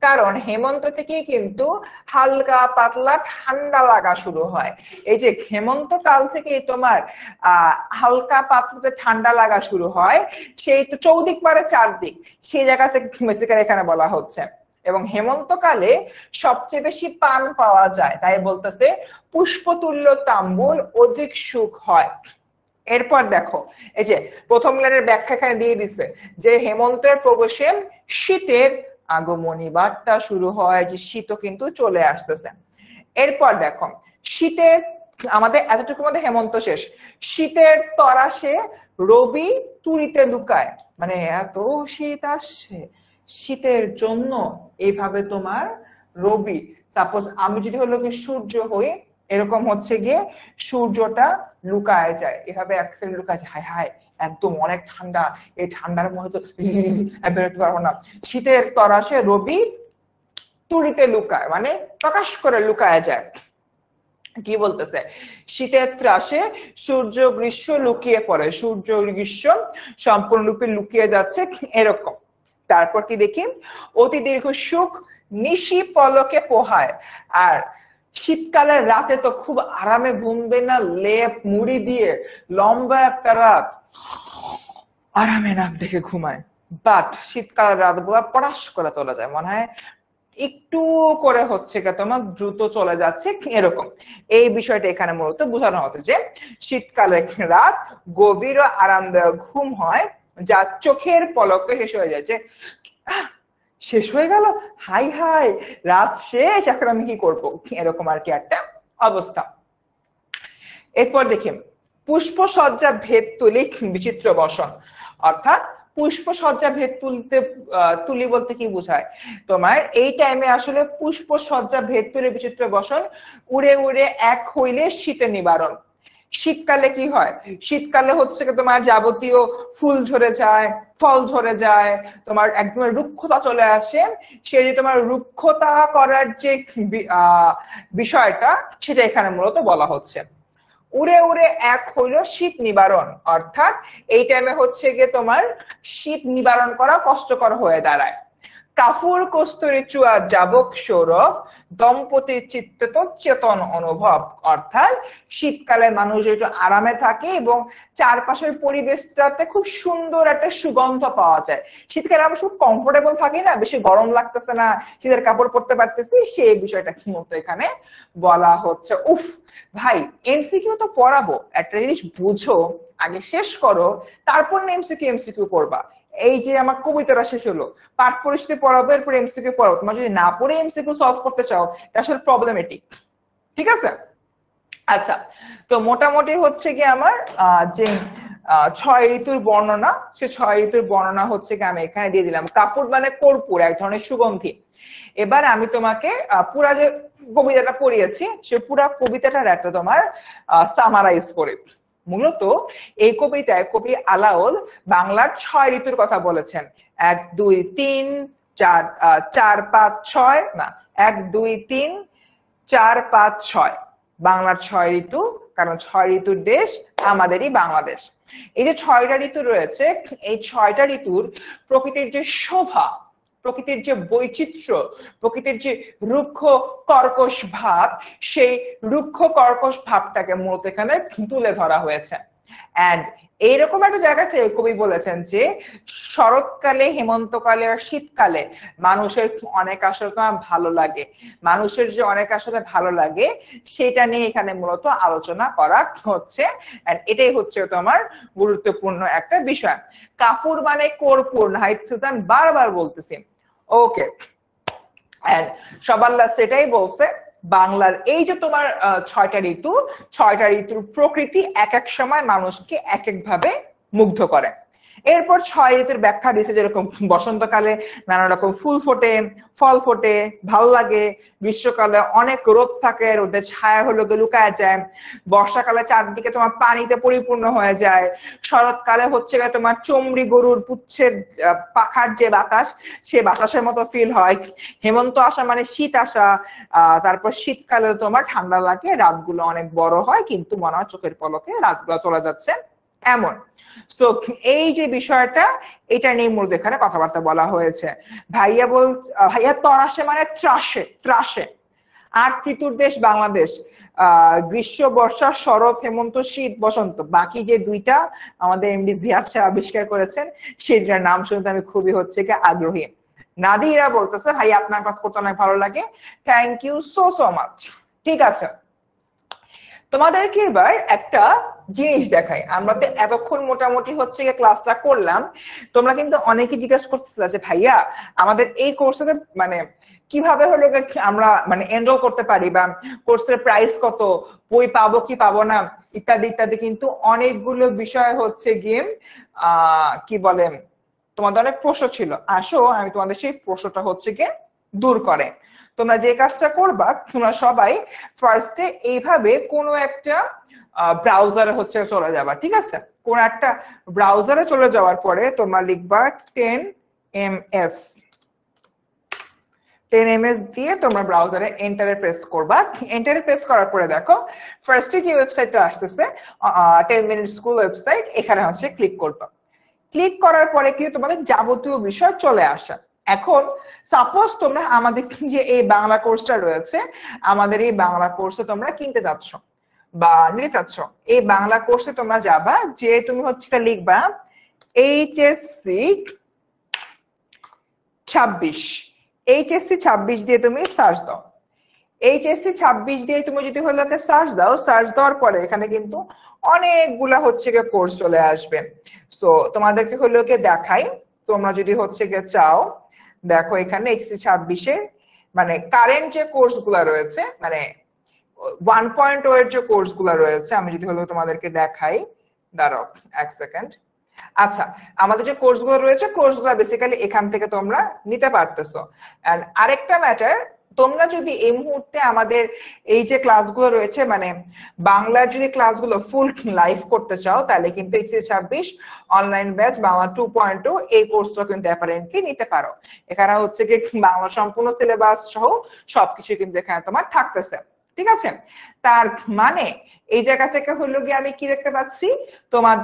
কারণ হেমন্ত থেকে কিন্তু হালকা পাতলা ঠান্ডা লাগা শুরু হয়। এই যে হেমন্ত কাল থেকে তোমার হালকা পাতলাতে ঠান্ডা লাগা শুরু হয়, সেই তো চৌদিক পারে চারদিক, সেই জায়গাতে বেসিক্যালি এখানে বলা হচ্ছে। এবং হেমন্তকালে সবচেয়ে বেশি পান পাওয়া যায়, তাই বলতেছে পুষ্পতুল্য তাম্বুল অধিক সুখ হয়। এরপর দেখো এই যে প্রথম লাইনের ব্যাখ্যা এখানে দিয়ে দিছে যে হেমন্তের প্রবেশে শীতের আগমনী বার্তা শুরু হয়, যে শীতও কিন্তু চলে আসতেছে। এরপর দেখো শীতের আমাদের এতটুকু মধ্যে হেমন্ত শেষ, শীতের তরাসে রবি তুরিতে লুকায়, মানে এত শীত আসছে শীতের জন্য এইভাবে তোমার রবি, সাপোজ আমি যদি হলো কি সূর্য হই, এরকম হচ্ছে গিয়ে সূর্যটা লুকায় যায়, এভাবে এক সেকেন্ড লুকায় যায়, হায় হায় একদম অনেক ঠান্ডা, এই ঠান্ডার মধ্যে তো বেরোতে পারবো না। শীতের তরাসে রবি তুড়িতে লুকায়, মানে প্রকাশ করে লুকায় যায়। কি বলতেছে, শীতের ত্রাসে সূর্য গ্রীষ্ম লুকিয়ে পড়ে, সূর্য গ্রীষ্ম সম্পূর্ণরূপে লুকিয়ে যাচ্ছে, এরকম। তারপর কি দেখি, অতি দীর্ঘ সুখ নিশি পলকে পোহায়। আর শীতকালের রাতে তো খুব আরামে ঘুমবে না, লেপ মুড়ি দিয়ে লম্বা একটা রাত আরামে নাক ডেকে ঘুমায়। বাট শীতকালের রাত গুলা পড়াশ করে চলে যায়, মনে হয় একটু করে হচ্ছে তোমার দ্রুত চলে যাচ্ছে, এরকম। এই বিষয়টা এখানে মূলত বোঝানো হতো যে শীতকালের রাত গভীর ও আরামদায়ক ঘুম হয়, যা চোখের পলকে শেষ হয়ে যায়। যে শেষ হয়ে গেল, হাই হাই রাত শেষ, এখন আমি কি করবো, এরকম আর কি একটা অবস্থা। এরপর দেখি, পুষ্পসজ্জা ভেদ তুলি বিচিত্র বসন। অর্থাৎ পুষ্পসজ্জা ভেদ তুলি বলতে কি বোঝায়, তোমার এই টাইমে আসলে পুষ্পসজ্জা ভেদ তুলি বিচিত্র বসন, উড়ে উড়ে এক হইলে শীতে নিবারণ। শীতকালে কি হয়, শীতকালে হচ্ছে তোমার যাবতীয় ফুল ঝরে যায়, ফল ঝরে যায়, তোমার একদম রুক্ষতা চলে আসে। সেই যে তোমার রুক্ষতা করার যে বিষয়টা, সেটা এখানে মূলত বলা হচ্ছে। উড়ে উড়ে এক হইল শীত নিবারণ, অর্থাৎ এই টাইমে হচ্ছে গিয়ে তোমার শীত নিবারণ করা কষ্টকর হয়ে দাঁড়ায়। কাফুর কস্তুরী চুয়া যাবক সৌরভ, দম্পতির চিত্তে তো চেতন অনুভব। অর্থাৎ শীতকালে মানুষ একটু আরামে থাকে এবং চারপাশের পরিবেশটাতে খুব সুন্দর একটা সুগন্ধ পাওয়া যায়। শীতকালে আমরা খুব কমফোর্টেবল থাকি না, বেশি গরম লাগতেছে না, শীতের কাপড় পরতে পারতেছি, সেই বিষয়টা কি মতো এখানে বলা হচ্ছে। উফ ভাই, এমসিকিউ তো পড়াবো, একটা জিনিস বুঝো, আগে শেষ করো, তারপর না এমসিকিউ করবা। এই যে আমার কবিতাটা শেষ হলো, পাঠ পরিস্থিতি পড়াবো, এরপর এমসিকিউ পড়াবো, তোমার যদি না পড়ে এমসিকিউ সলভ করতে চাও, এটা আসলে প্রবলেমেটিক। ঠিক আছে, আচ্ছা। তো মোটামুটি হচ্ছে কি আমার যে 6 ঋতুর বর্ণনা, সে 6 ঋতুর বর্ণনা হচ্ছে কি আমি এখানে দিয়ে দিলাম। কাফুর মানে কর্পূর, এক ধরনের সুগন্ধি। এবার আমি তোমাকে পুরা যে কবিতাটা পড়িয়েছি, সে পুরা কবিতাটার একটা তোমার সামারাইজ করে। মূলত এই কবিতায় কবি আলাওল বাংলার 6 ঋতুর কথা বলেছেন। 1 2 3 4 4 5 6, না 1 2 3 4 5 6, বাংলার 6 ঋতু, কারণ 6 ঋতুর দেশ আমাদেরই বাংলাদেশ। এই যে 6টা ঋতু রয়েছে, এই 6টা ঋতুর প্রকৃতির যে শোভা, প্রকৃতির যে বৈচিত্র্য, প্রকৃতির যে রুক্ষ কর্কশ ভাব, সেই রুক্ষ কর্কশ ভাবটাকে মূলত এখানে তুলে ধরা হয়েছে। এন্ড এইরকম একটা জায়গা থেকে কবি বলেছেন যে শরৎকালে, হেমন্তকালে আর শীতকালে মানুষের অনেক আসলে তোমার ভালো লাগে, মানুষের যে অনেক আসলে ভালো লাগে সেটা নিয়ে এখানে মূলত আলোচনা করা হচ্ছে। এটাই হচ্ছে তোমার গুরুত্বপূর্ণ একটা বিষয়। কাফুর মানে কর্পূর, নাইট সিজন বারবার বলতেছি। ওকে, সবার লাস্ট এটাই বলছে, বাংলার এই যে তোমার 6টা ঋতু, 6টা ঋতুর প্রকৃতি এক এক সময় মানুষকে এক এক ভাবে মুগ্ধ করে। এরপর 6 ঋতুর ব্যাখ্যা দিয়েছে, যেরকম বসন্তকালে নানা রকম ফুল ফোটে, ফল ফোটে, ভালো লাগে। গ্রীষ্মকালে অনেক রোদ থাকে, রোদের ছায়া হলো লুকায় যায়। বর্ষাকালে চারদিকে তোমার পানিতে পরিপূর্ণ হয়ে যায়। শরৎকালে হচ্ছে তোমার চমড়ি গরুর পুচ্ছের পাখার যে বাতাস, সে বাতাসের মতো ফিল হয়। হেমন্ত আসা মানে শীত আসা। তারপর শীতকালে তোমার ঠান্ডা লাগে, রাতগুলো অনেক বড় হয়, কিন্তু মনে হয় চোখের পলকে রাতগুলো চলে যাচ্ছে, এমন। তো এই যে বিষয়টা, এটা নিয়ে মূলত এখানে কথাবার্তা বলা হয়েছে। ভাইয়া তরাসে মানে ত্রাসে, ত্রাসে। 8 ঋতুর দেশ বাংলাদেশ, গ্রীষ্ম, বর্ষা, শরৎ, হেমন্ত, শীত, বসন্ত। বাকি যে 2টা আমাদের এমডি জিয়াদ সাহেব আবিষ্কার করেছেন, সেটার নাম শুনতে আমি খুবই হচ্ছে কি আগ্রহী। নাদিরা বলতেছে, ভাই আপনার কাজ করতে অনেক ভালো লাগে, থ্যাংক ইউ সো মাচ। ঠিক আছে, তোমাদেরকে এবার একটা জিনিস দেখাই। আমরা তো এতক্ষণ মোটামুটি হচ্ছে ক্লাসটা করলাম, তোমরা কিন্তু অনেকে জিজ্ঞাসা করতেছিল যে ভাইয়া আমাদের এই কোর্সে মানে কিভাবে হলো আমরা মানে এনরোল করতে পারি, বা কোর্সের প্রাইস কত, বই পাবো কি পাবো না, ইত্যাদি ইত্যাদি। কিন্তু অনেকগুলো বিষয় হচ্ছে গিয়ে কি বলে, তোমাদের অনেক প্রশ্ন ছিল। আসো আমি তোমাদের সেই প্রশ্নটা হচ্ছে গিয়ে দূর করে। তোমরা যে কাজটা করবা, তোমরা সবাই ফার্স্টে এইভাবে কোনো একটা ব্রাউজারে হচ্ছে চলে যাবা। ঠিক আছে, কোন একটা ব্রাউজারে চলে যাওয়ার পরে তোমরা লিখবা 10ms 10ms দিয়ে তোমরা ব্রাউজারে এন্টারে প্রেস করবা। এন্টারে প্রেস করার পরে দেখো ফার্স্টে যে ওয়েবসাইটটা আসতেছে 10 মিনিট স্কুল ওয়েবসাইট, এখানে হচ্ছে ক্লিক করবা। ক্লিক করার পরে কিন্তু তোমাদের যাবতীয় বিষয় চলে আসে। এখন সাপোজ তোমরা আমাদের যে এই বাংলা কোর্সটা রয়েছে, আমাদের এই বাংলা কোর্সে তোমরা কিনতে যাচ্ছ বা নিতে চাচ্ছ, এই বাংলা কোর্সে তোমরা যাবা, যে তুমি হচ্ছে লিখবা এইচএসসি 26, এইচএসসি 26 দিয়ে তুমি সার্চ দাও। এইচএসসি 26 দিয়ে তুমি যদি হলো সার্চ দাও, সার্চ দেওয়ার পরে এখানে কিন্তু অনেকগুলা হচ্ছে গিয়ে কোর্স চলে আসবে। সো তোমাদেরকে হলো গিয়ে দেখাই, তোমরা যদি হচ্ছে গিয়ে চাও, দেখো এখানে এইচএসসি 26 মানে কারেন্ট যে কোর্স গুলা রয়েছে, মানে 1.0 এর যে কোর্স গুলা রয়েছে, আমি যদি হলো তোমাদেরকে দেখাই, দাঁড়াও এক সেকেন্ড। আচ্ছা, আমাদের যে কোর্স গুলো রয়েছে, কোর্স গুলো বেসিক্যালি এখান থেকে তোমরা নিতে পারতেছো। এন্ড আরেকটা ম্যাটার, তোমরা যদি এই মুহূর্তে আমাদের এই যে ক্লাসগুলো রয়েছে, মানে বাংলার যদি ক্লাসগুলো ফুল লাইভ করতে চাও, তাহলে কিন্তু এইচএসসি 26 অনলাইন ব্যাচ বাংলা 2.0 এই কোর্সটা কিন্তু অ্যাপারেন্টলি নিতে পারো। এখানে হচ্ছে কি বাংলা সম্পূর্ণ সিলেবাস সহ সবকিছু কিন্তু এখানে তোমার থাকতেছে, ঠিক আছে? তার মানে এই জায়গা থেকে হলো গিয়ে আমি কি দেখতে পাচ্ছি,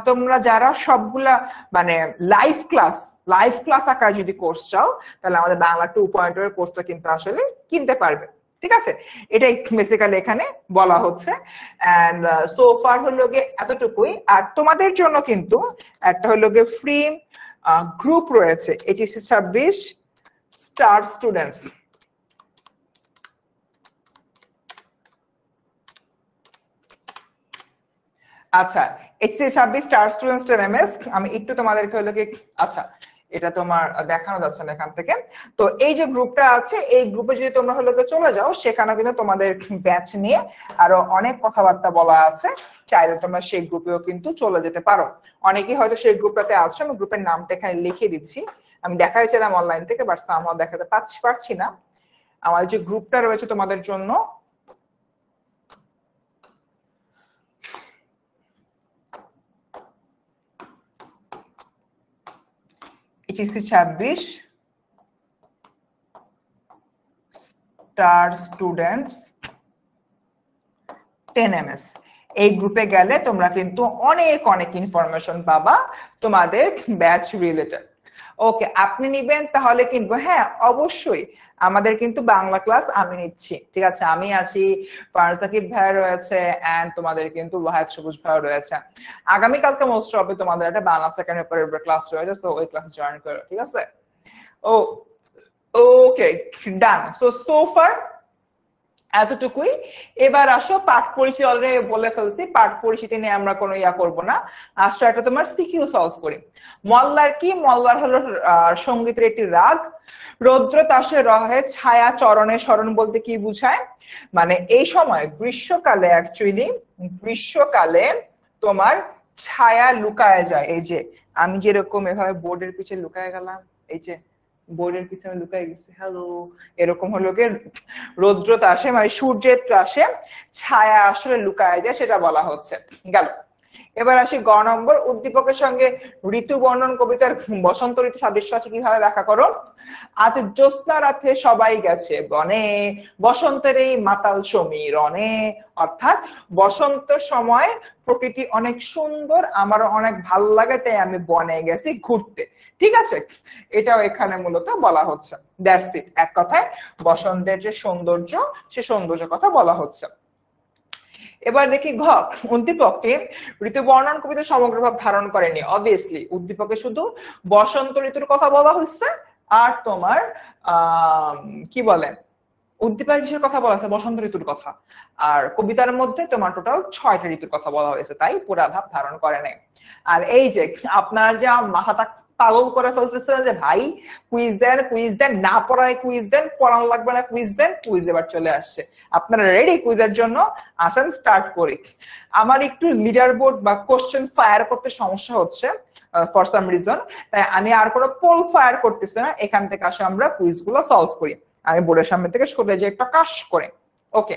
তোমরা যারা সবগুলা মানে লাইভ ক্লাস আকার যদি কোর্স চাও, তাহলে আমাদের বাংলা 2.0 এর কোর্সটা কিন্তু আসলে কিনতে পারবে, ঠিক আছে? এটাই বেসিক্যালি এখানে বলা হচ্ছে। এন্ড সো ফার হলো গিয়ে এতটুকুই। আর তোমাদের জন্য কিন্তু একটা হলো গিয়ে ফ্রি গ্রুপ রয়েছে, এইচএসসি 26 স্টার স্টুডেন্টস। আচ্ছা, এইচএসসি 26 স্টার স্টুডেন্টস 10ms, আমি একটু তোমাদেরকে হলো কি, আচ্ছা এটা তোমার দেখানো যাচ্ছে না এখান থেকে। তো এই যে গ্রুপটা আছে, এই গ্রুপে যদি তোমরা হলো চলে যাও, সেখানে কিন্তু তোমাদের ব্যাচ নিয়ে আরো অনেক কথাবার্তা বলা আছে, চাইলে তোমরা সেই গ্রুপেও কিন্তু চলে যেতে পারো। অনেকেই হয়তো সেই গ্রুপটাতে আছো, আমি গ্রুপের নামটা এখানে লিখে দিচ্ছি। আমি দেখাইছিলাম অনলাইন থেকে, বাট আমার দেখাতে পারছি না। আমার যে গ্রুপটা রয়েছে তোমাদের জন্য, এইচএসসি 26 স্টার স্টুডেন্টস 10ms, এই গ্রুপে গেলে তোমরা কিন্তু অনেক অনেক ইনফরমেশন পাবা তোমাদের ব্যাচ রিলেটেড। ওকে, আপনি নিবেন তাহলে কিনবো? হ্যাঁ অবশ্যই, আমাদের কিন্তু বাংলা ক্লাস আমি নিচ্ছি, ঠিক আছে? আমি আছি, ফারজাকিব ভাই রয়েছে, এন্ড তোমাদের কিন্তু ওয়াহিদ সবুজ ভাই রয়েছে। আগামীকালকে মোস্ট হবে তোমাদের একটা বাংলা সেকেন্ড পেপারের ক্লাস রয়েছে, তো ওই ক্লাস জয়েন করো, ঠিক আছে? ও ওকে, ডান। সো ফার এতটুকুই। এবার আসো পাঠ পরিচিতি, অলরেডি বলে ফেলছি, পাঠ পরিচিতি নিয়ে আমরা কোনো ইয়া করব না। আসো একটা তোমার সিকিউ সলভ করি। মল্লার কি? মল্লার হলো সঙ্গীতের একটি রাগ। রৌদ্র তাসে রহে ছায়া চরণে স্মরণ বলতে কি বুঝায়? মানে এই সময় গ্রীষ্মকালে, অ্যাকচুয়ালি গ্রীষ্মকালে তোমার ছায়া লুকায় যায়। এই যে আমি যেরকম এভাবে বোর্ডের পিছনে লুকায় গেলাম, এই যে বোর্ডের পিছনে লুকায় গেছে, হ্যালো, এরকম হলো গিয়ে রৌদ্র তাসে মানে সূর্যের ত্রাসে ছায়া আসলে লুকায় যায়, সেটা বলা হচ্ছে। গেল। এবার আসি গ নম্বর, উদ্দীপকের সঙ্গে ঋতু বর্ণন কবিতার বসন্ত ঋতু সাদৃশ্য আছে, কিভাবে ব্যাখ্যা করো? আজ জ্যোৎস্না রাতে সবাই গেছে বনে, বসন্তের এই মাতাল সমীরণে। অর্থাৎ বসন্ত সময় প্রকৃতি অনেক সুন্দর, আমার অনেক ভালো লাগে, তাই আমি বনে গেছি ঘুরতে, ঠিক আছে? এটাও এখানে মূলত বলা হচ্ছে। দ্যাটস ইট, এক কথায় বসন্তের যে সৌন্দর্য, সে সৌন্দর্য কথা বলা হচ্ছে। এবার দেখি ঘ, উদ্দীপকটি ঋতু বর্ণন কবিতা সমগ্র ভাব ধারণ করেনি। অবভিয়াসলি উদ্দীপকে শুধু বসন্ত ঋতুর কথা বলা হচ্ছে, আর তোমার কি বলে, উদ্দীপক কিসের কথা বলা হয়েছে? বসন্ত ঋতুর কথা। আর কবিতার মধ্যে তোমার টোটাল 6টা ঋতুর কথা বলা হয়েছে, তাই পুরা ভাব ধারণ করে নাই। আর এই যে আপনার যে মাথাটা পাগল করে ফেলতেছে যে ভাই কুইজ দেন, কুইজ দেন, না পড়ায় কুইজ দেন, পড়ানো লাগবে না কুইজ দেন, কুইজ এবার চলে আসছে। আপনারা রেডি কুইজের জন্য? আসেন স্টার্ট করি। আমার একটু লিডার বোর্ড বা কোশ্চেন ফায়ার করতে সমস্যা হচ্ছে ফর সাম রিজন, তাই আমি আর কোনো পোল ফায়ার করতেছি না, এখান থেকে আসে আমরা কুইজ গুলো সলভ করি। আমি বোর্ডের সামনে থেকে সরে যে একটা কাশ করে। ওকে,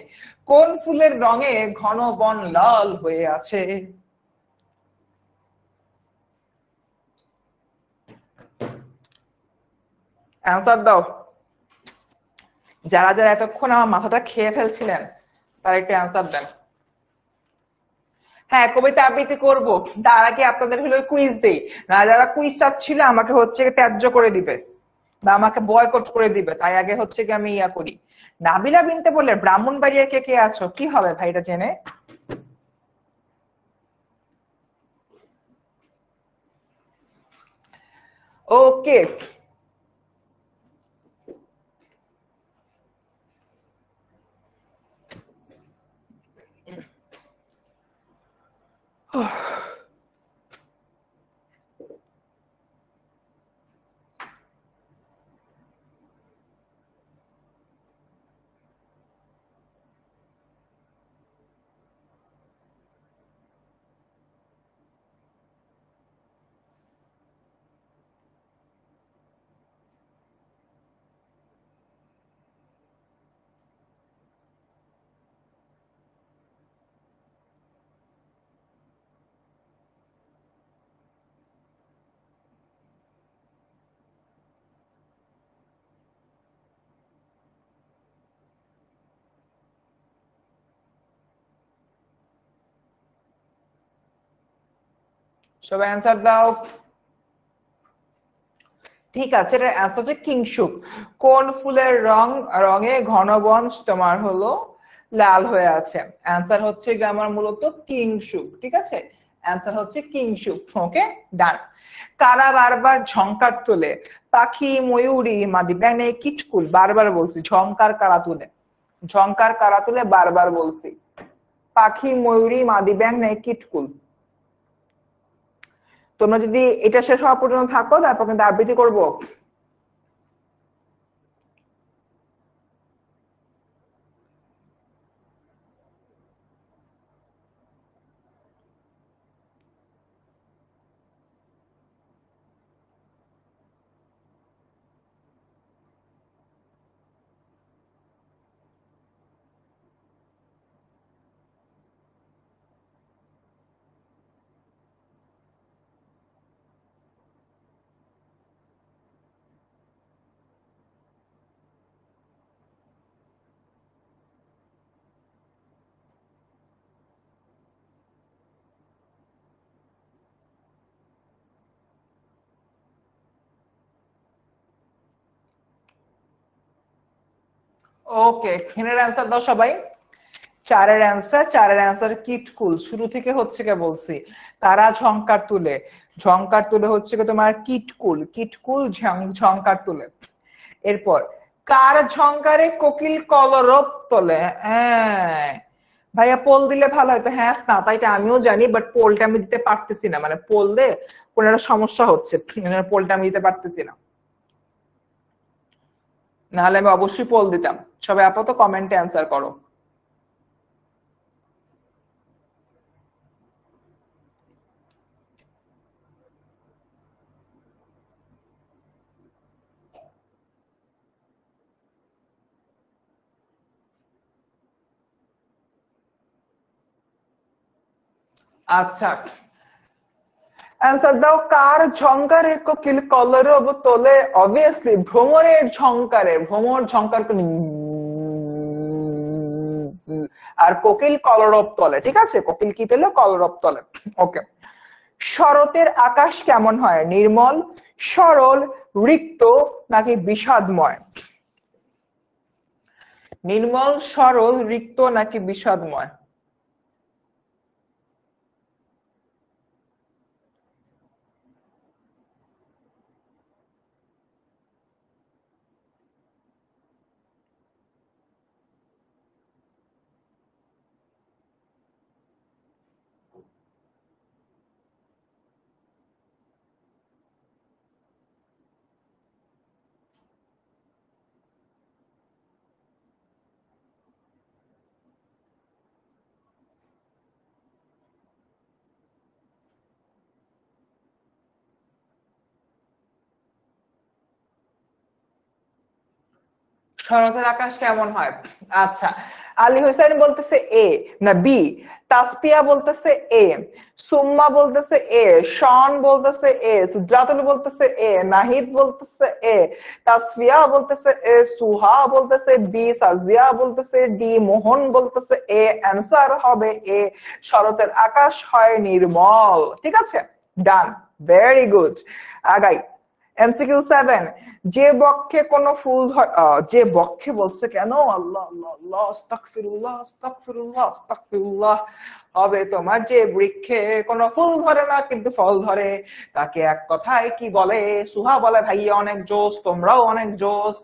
কোন ফুলের রঙে ঘন বন লাল হয়ে আছে? অ্যান্সার দাও। যারা যারা এতক্ষণ আমার মাথাটা খেয়ে ফেলছিলেন তারা একটু অ্যান্সার দেন। হ্যাঁ, কবিতা আবৃত্তি করবো, তার আগে আপনাদের হলো কুইজ দেই না। যারা কুইজ চাচ্ছিল আমাকে হচ্ছে ত্যায্য করে দিবে বা আমাকে বয়কট করে দিবে, তাই আগে হচ্ছে কি আমি ইয়া করি। নাবিলা বিনতে বললে ব্রাহ্মণবাড়িয়ার কে কে আছো, কি হবে ভাইটা জেনে? ওকে, সবাই অ্যান্সার দাও। ঠিক আছে, এটা অ্যান্সার হচ্ছে কিংশুক। কোন ফুলের রঙে ঘন বন তোমার হলো লাল হয়ে আছে? অ্যান্সার হচ্ছে গিয়ে আমার মূলত কিংশুক। ঠিক আছে, অ্যান্সার হচ্ছে কিংশুক। ওকে, ডান। কারা বারবার ঝংকার তোলে? পাখি, ময়ূরী, মাদি ব্যাঙে, কিটকুল। বারবার বলছি ঝংকার কারা তুলে, ঝংকার কারা তুলে বারবার বলছি। পাখি, ময়ূরী, মাদি ব্যাঙ নেই কিটকুল। তোমরা যদি এটা শেষ হওয়া পর্যন্ত থাকো তারপর কিন্তু আবৃত্তি করবো। ওকে, এখানের অ্যান্সার দাও সবাই। চারের অ্যান্সার কিটকুল। শুরু থেকে হচ্ছে কে বলছি, তারা ঝংকার তুলে, ঝংকার তুলে হচ্ছে কে তোমার কিটকুল, কিটকুল ঝংকার তুলে। এরপর কার ঝংকারে কোকিল কলরব তোলে? হ্যাঁ ভাইয়া, পোল দিলে ভালো হতো। হ্যাঁ না, তাইটা আমিও জানি, বাট পোলটা আমি দিতে পারতেছি না, মানে পোল দে কোন একটা সমস্যা হচ্ছে, পোলটা আমি দিতে পারতেছি না, নাহলে আমি অবশ্যই পোল দিতাম। সবাই আপাতত কমেন্টে অ্যান্সার করো। আচ্ছা, অ্যান্সার দাও। কার ঝংকারে কোকিল কলরব তোলে? অবভিয়াসলি ভ্রমরের ঝংকারে। ভ্রমর ঝংকার করে আর কোকিল কলরব তলে। ঠিক আছে, কোকিল কি তোলে? কলরব তলে। ওকে। শরতের আকাশ কেমন হয়? নির্মল, সরল, রিক্ত নাকি বিষাদময়? নির্মল, সরল, রিক্ত নাকি বিষাদময়? শরতের আকাশ কেমন হয়? আচ্ছা, আলী হোসেন বলতেছে এ না বি, তাসপিয়া বলতেছে এ, সুম্মা বলতেছে এ, শন বলতেছে এ, সুজাতুল বলতেছে এ, নাহিদ বলতেছে এ, তাসফিয়া বলতেছে এ, সুহা বলতেছে বি, সাজিয়া বলতেছে ডি, মোহন বলতেছে এ, অ্যান্সার হবে এ, শরতের আকাশ হয় নির্মল। ঠিক আছে, ডান, ভেরি গুড। আগাই, এমসিকিউ 7, যে বক্ষে কোন ফুল যে বক্ষে বলছে কেন, আল্লাহ আল্লাহ আল্লাহ, আস্তাগফিরুল্লাহ আস্তাগফিরুল্লাহ আস্তাগফিরুল্লাহ, হবে তোমার যে বৃক্ষে কোনো ফুল ধরে না কিন্তু ফল ধরে তাকে এক কথায় কি বলে? সুহা বলে ভাইয়া অনেক জোস, তোমরাও অনেক জোস।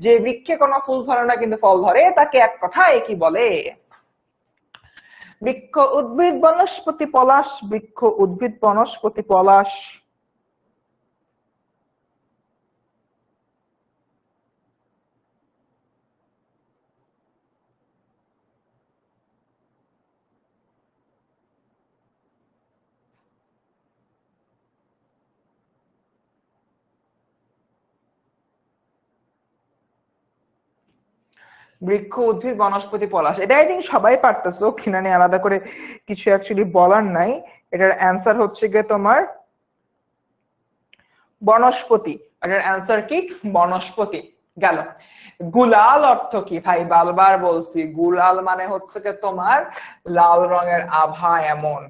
যে বৃক্ষে কোনো ফুল ধরে না কিন্তু ফল ধরে তাকে এক কথায় কি বলে? বৃক্ষ, উদ্ভিদ, বনস্পতি, পলাশ। বৃক্ষ, উদ্ভিদ, বনস্পতি, পলাশ। বৃক্ষ, উদ্ভিদ, বনস্পতি, পলাশ, এটা আই থিঙ্ক সবাই পারতেছো, কিনা নিয়ে আলাদা করে কিছু অ্যাকচুয়ালি বলার নাই। এটার অ্যান্সার হচ্ছে গিয়ে তোমার বনস্পতি। এটার অ্যান্সার কি? বনস্পতি। গেল। গুলাল অর্থ কি ভাই? বারবার বলছি, গুলাল মানে হচ্ছে কি তোমার লাল রঙের আভা এমন।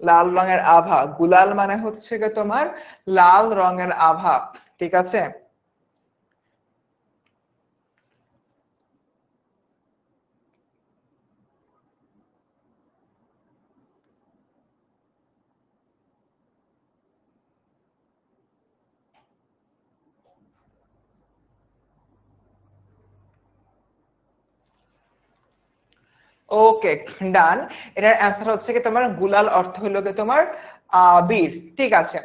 লাল রঙের আভা, গুলাল মানে হচ্ছে কি তোমার লাল রঙের আভা। ঠিক আছে, ওকে, ডান। এটার অ্যান্সার হচ্ছে কি তোমার গুলাল অর্থ হলো কি তোমার বীর। ঠিক আছে,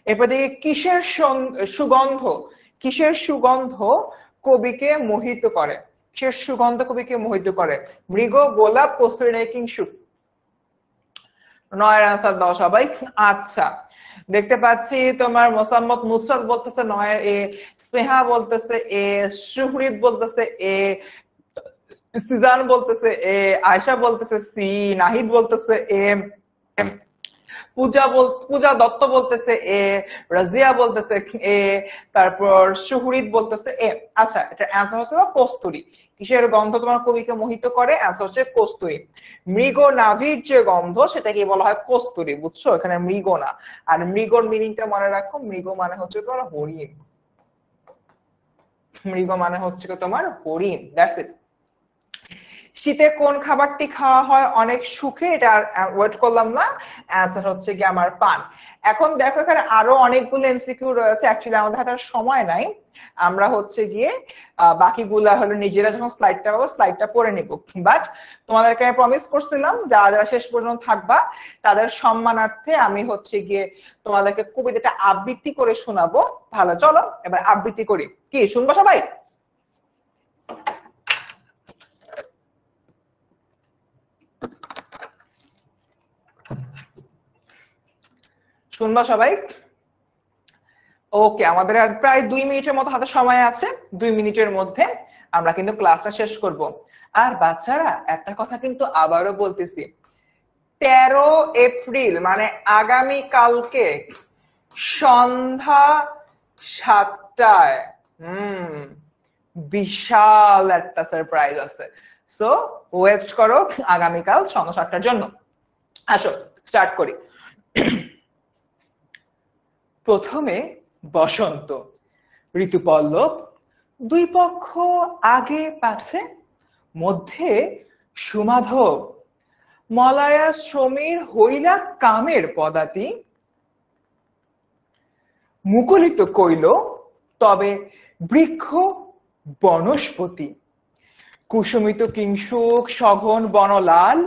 এরপর দেখি কিসের সুগন্ধ, কিসের সুগন্ধ কবিকে মোহিত করে? কিসের সুগন্ধ কবিকে মোহিত করে? মৃগ, গোলাপ, কস্তুরী নাকি কিংশুক? নয়ের অ্যান্সার দাও সবাই। আচ্ছা, দেখতে পাচ্ছি তোমার মোসাম্মদ নুসরাত বলতেছে নয়ের এ, স্নেহা বলতেছে এ, সুহৃদ বলতেছে এ, সিজান বলতেছে এ, আয়শা বলতেছে সি, নাহিদ বলতেছে এ, পূজা দত্ত বলতেছে এ, রাজিয়া বলতেছে এ, তারপর সুহৃদ বলতেছে এ। আচ্ছা, এটা অ্যান্সার হচ্ছে কস্তুরী। কিসের গন্ধ তোমার কবিকে মোহিত করে? অ্যান্সার হচ্ছে কস্তুরী। মৃগ নাভির যে গন্ধ সেটাকে বলা হয় কস্তুরী, বুঝছো? এখানে মৃগ না। আর মৃগর মিনিংটা মনে রাখো, মৃগ মানে হচ্ছে তোমার হরিণ। মৃগ মানে হচ্ছে তোমার হরিণ, দ্যাটস ইট। শীতে কোন খাবারটি খাওয়া হয় অনেক সুখে? এটা ওয়েট করলাম না, অ্যান্সার হচ্ছে কি আমার পান। এখন দেখো এখানে আরো অনেকগুলো এমসিকিউ রয়েছে, অ্যাকচুয়ালি আমাদের হাতে সময় নাই, আমরা হচ্ছে গিয়ে বাকিগুলা হলো নিজেরা যখন স্লাইডটা পাবো স্লাইডটা পড়ে নিব। বাট তোমাদেরকে আমি প্রমিস করছিলাম যারা যারা শেষ পর্যন্ত থাকবা তাদের সম্মানার্থে আমি হচ্ছে গিয়ে তোমাদেরকে কবিতাটা আবৃত্তি করে শোনাবো। তাহলে চলো এবার আবৃত্তি করি, কি শুনবো সবাই? শুনবা সবাই? ওকে, আমাদের আর প্রায় 2 মিনিটের মতো হাতে সময় আছে। 2 মিনিটের মধ্যে আমরা কিন্তু ক্লাসটা শেষ করব। আর বাচ্চারা একটা কথা কিন্তু আবারও বলতেছি, 13 এপ্রিল মানে আগামী কালকে সন্ধ্যা 7টায় বিশাল একটা সারপ্রাইজ আছে। সো ওয়েট করো আগামীকাল সন্ধ্যা 7টার জন্য। আসো স্টার্ট করি। প্রথমে বসন্ত, ঋতুপল্লব, দুই পক্ষ আগে পাছে, মধ্যে সুমাধব, মলয়া সমীর হইলা কামের পদাতি, মুকুলিত কইল তবে বৃক্ষ বনস্পতি, কুসুমিত কিংশুক সঘন বনলাল,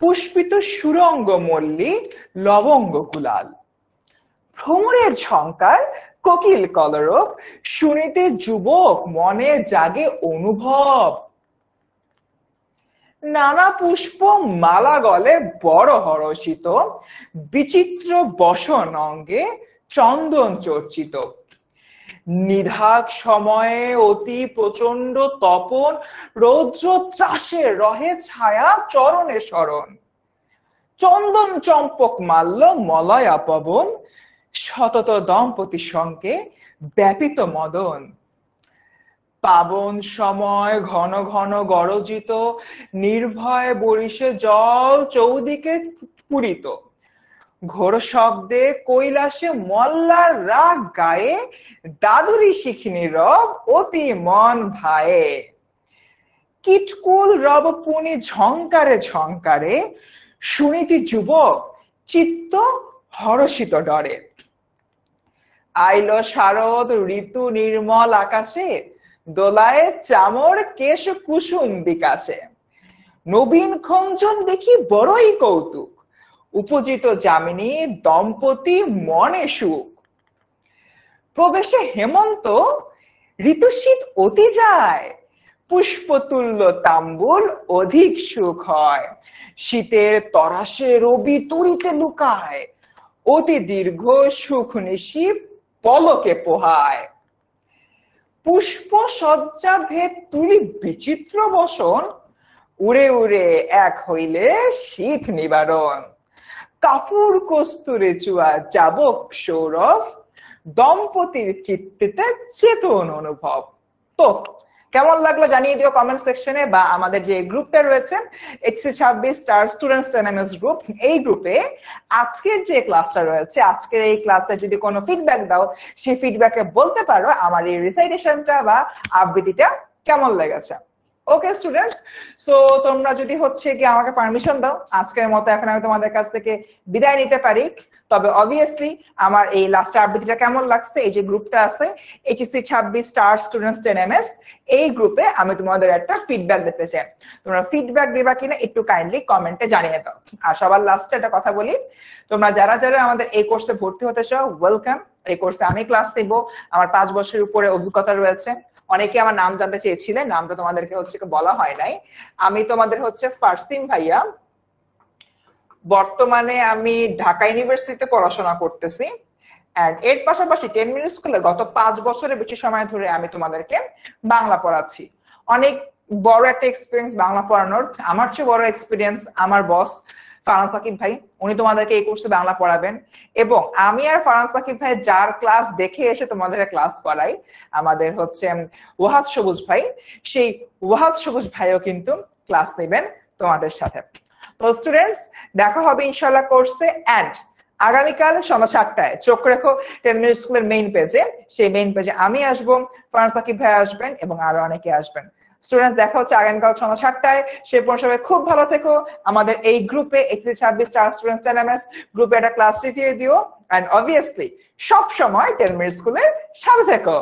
পুষ্পিত সুরঙ্গ মল্লী লবঙ্গ কুলাল, ভ্রমরের ঝংকার কোকিল কলরব, শুনিতে যুবক মনে জাগে অনুভব, নানা পুষ্প মালা গলে বড় হরষিত, বিচিত্র বসন অঙ্গে চন্দন চর্চিত, নিধাক সময়ে অতি প্রচন্ড তপন, রৌদ্র ত্রাসে রহে ছায়া চরণে শরণ। চন্দন চম্পক মাল্য মলয়া পবন, সতত দম্পতি সঙ্গে ব্যাপিত মদন। পাবন সময় ঘন ঘন গরজিত, নির্ভয় বরিশে জল চৌদিকে পূরিত। ঘোর শব্দে কৈলাসে মল্লার রাগ গায়ে, দাদুরি শিখিনি রব অতি মন ভায়ে। কীটকুল রব পুনি ঝংকারে ঝংকারে, শুনিতি যুবক চিত্ত হরষিত ডরে। আইল শারদ ঋতু নির্মল আকাশে, দোলায় চামর কেশ কুসুম বিকাশে। নবীন খঞ্জন দেখি বড়ই কৌতুক, উপজিত যামিনী দম্পতি মনে সুখ। প্রবেশে হেমন্ত ঋতুশীত অতি যায়, পুষ্পতুল্য তাম্বুল অধিক সুখ হয়। শীতের তরাসে রবি তুরিতে লুকায়, অতি দীর্ঘ সুখ নিশি পলকে পোহায়। পুষ্প সজ্জা ভেদ তুলি বিচিত্র বসন, উড়ে উড়ে এক হইলে শীত নিবারণ। কাফুর কস্তুরে চুয়া যাবক সৌরভ, দম্পতির চিত্তিতে চেতন অনুভব। তো কেমন লাগলো জানিয়ে দিও কমেন্ট সেকশনে, বা আমাদের যে গ্রুপটা রয়েছে HSC 26 star students dynamics group, এই গ্রুপে আজকের যে ক্লাসটা রয়েছে, আজকের এই ক্লাসে যদি কোনো ফিডব্যাক দাও, সেই ফিডব্যাকে বলতে পারো আমার এই রিসাইটেশনটা বা আবৃত্তিটা কেমন লেগেছে। ওকে স্টুডেন্টস, সো তোমরা যদি হচ্ছে কি আমাকে পারমিশন দাও, আজকের মতো এখন আমি তোমাদের কাছ থেকে বিদায় নিতে পারি। তবে অবভিয়াসলি আমার এই লাস্ট আবৃত্তিটা কেমন লাগছে, এই যে গ্রুপটা আছে HSC 26 স্টার স্টুডেন্টস NMS, এই গ্রুপে আমি তোমাদের একটা ফিডব্যাক দিতে চাই। তোমরা ফিডব্যাক দিবা কিনা একটু কাইন্ডলি কমেন্টে জানিয়ে দাও। আর সবার লাস্টে একটা কথা বলি, তোমরা যারা যারা আমাদের এই কোর্সে ভর্তি হতে চাও, ওয়েলকাম। এই কোর্সে আমি ক্লাস দেব, আমার 5 বছরের উপরে অভিজ্ঞতা রয়েছে। অনেকে আমার নাম জানতে চেয়েছিলেন, নামটা তোমাদেরকে হচ্ছে বলা হয় নাই। আমি তোমাদের হচ্ছে ফারসিম ভাইয়া, বর্তমানে আমি ঢাকা ইউনিভার্সিটিতে পড়াশোনা করতেছি, এন্ড এর পাশাপাশি 10 মিনিট স্কুলে গত 5 বছরের বেশি সময় ধরে আমি তোমাদেরকে বাংলা পড়াচ্ছি। অনেক বড় একটা এক্সপিরিয়েন্স বাংলা পড়ানোর। আমার চেয়ে বড় এক্সপিরিয়েন্স আমার বস ফারহান সাকিব ভাই, উনি তোমাদেরকে এই কোর্সে বাংলা পড়াবেন। এবং আমি আর ফারহান সাকিব ভাই যার ক্লাস দেখে এসে তোমাদের ক্লাস করাই, আমাদের হচ্ছে ওয়াহাদ সবুজ ভাই, সেই ওয়াহাদ সবুজ ভাইও কিন্তু ক্লাস নেবেন তোমাদের সাথে। তো স্টুডেন্টস, দেখা হবে ইনশাআল্লাহ কোর্সে। এন্ড আগামীকাল সন্ধ্যা 7টায় চোখ রেখো 10 মিনিট স্কুলের মেইন পেজে। সেই মেইন পেজে আমি আসবো, ফারহান সাকিব ভাই আসবেন এবং আরো অনেকে আসবেন। স্টুডেন্টস, দেখা হচ্ছে আগামীকাল সন্ধ্যা 7টায়। সে পর্যন্ত সবাই খুব ভালো থেকো। আমাদের এই গ্রুপে HSC 26 স্টার স্টুডেন্টস NMS গ্রুপে একটা ক্লাস রিভিউ দিও, এন্ড অবভিয়াসলি সব সময় 10 মিনিট স্কুলের সাথে থেকো।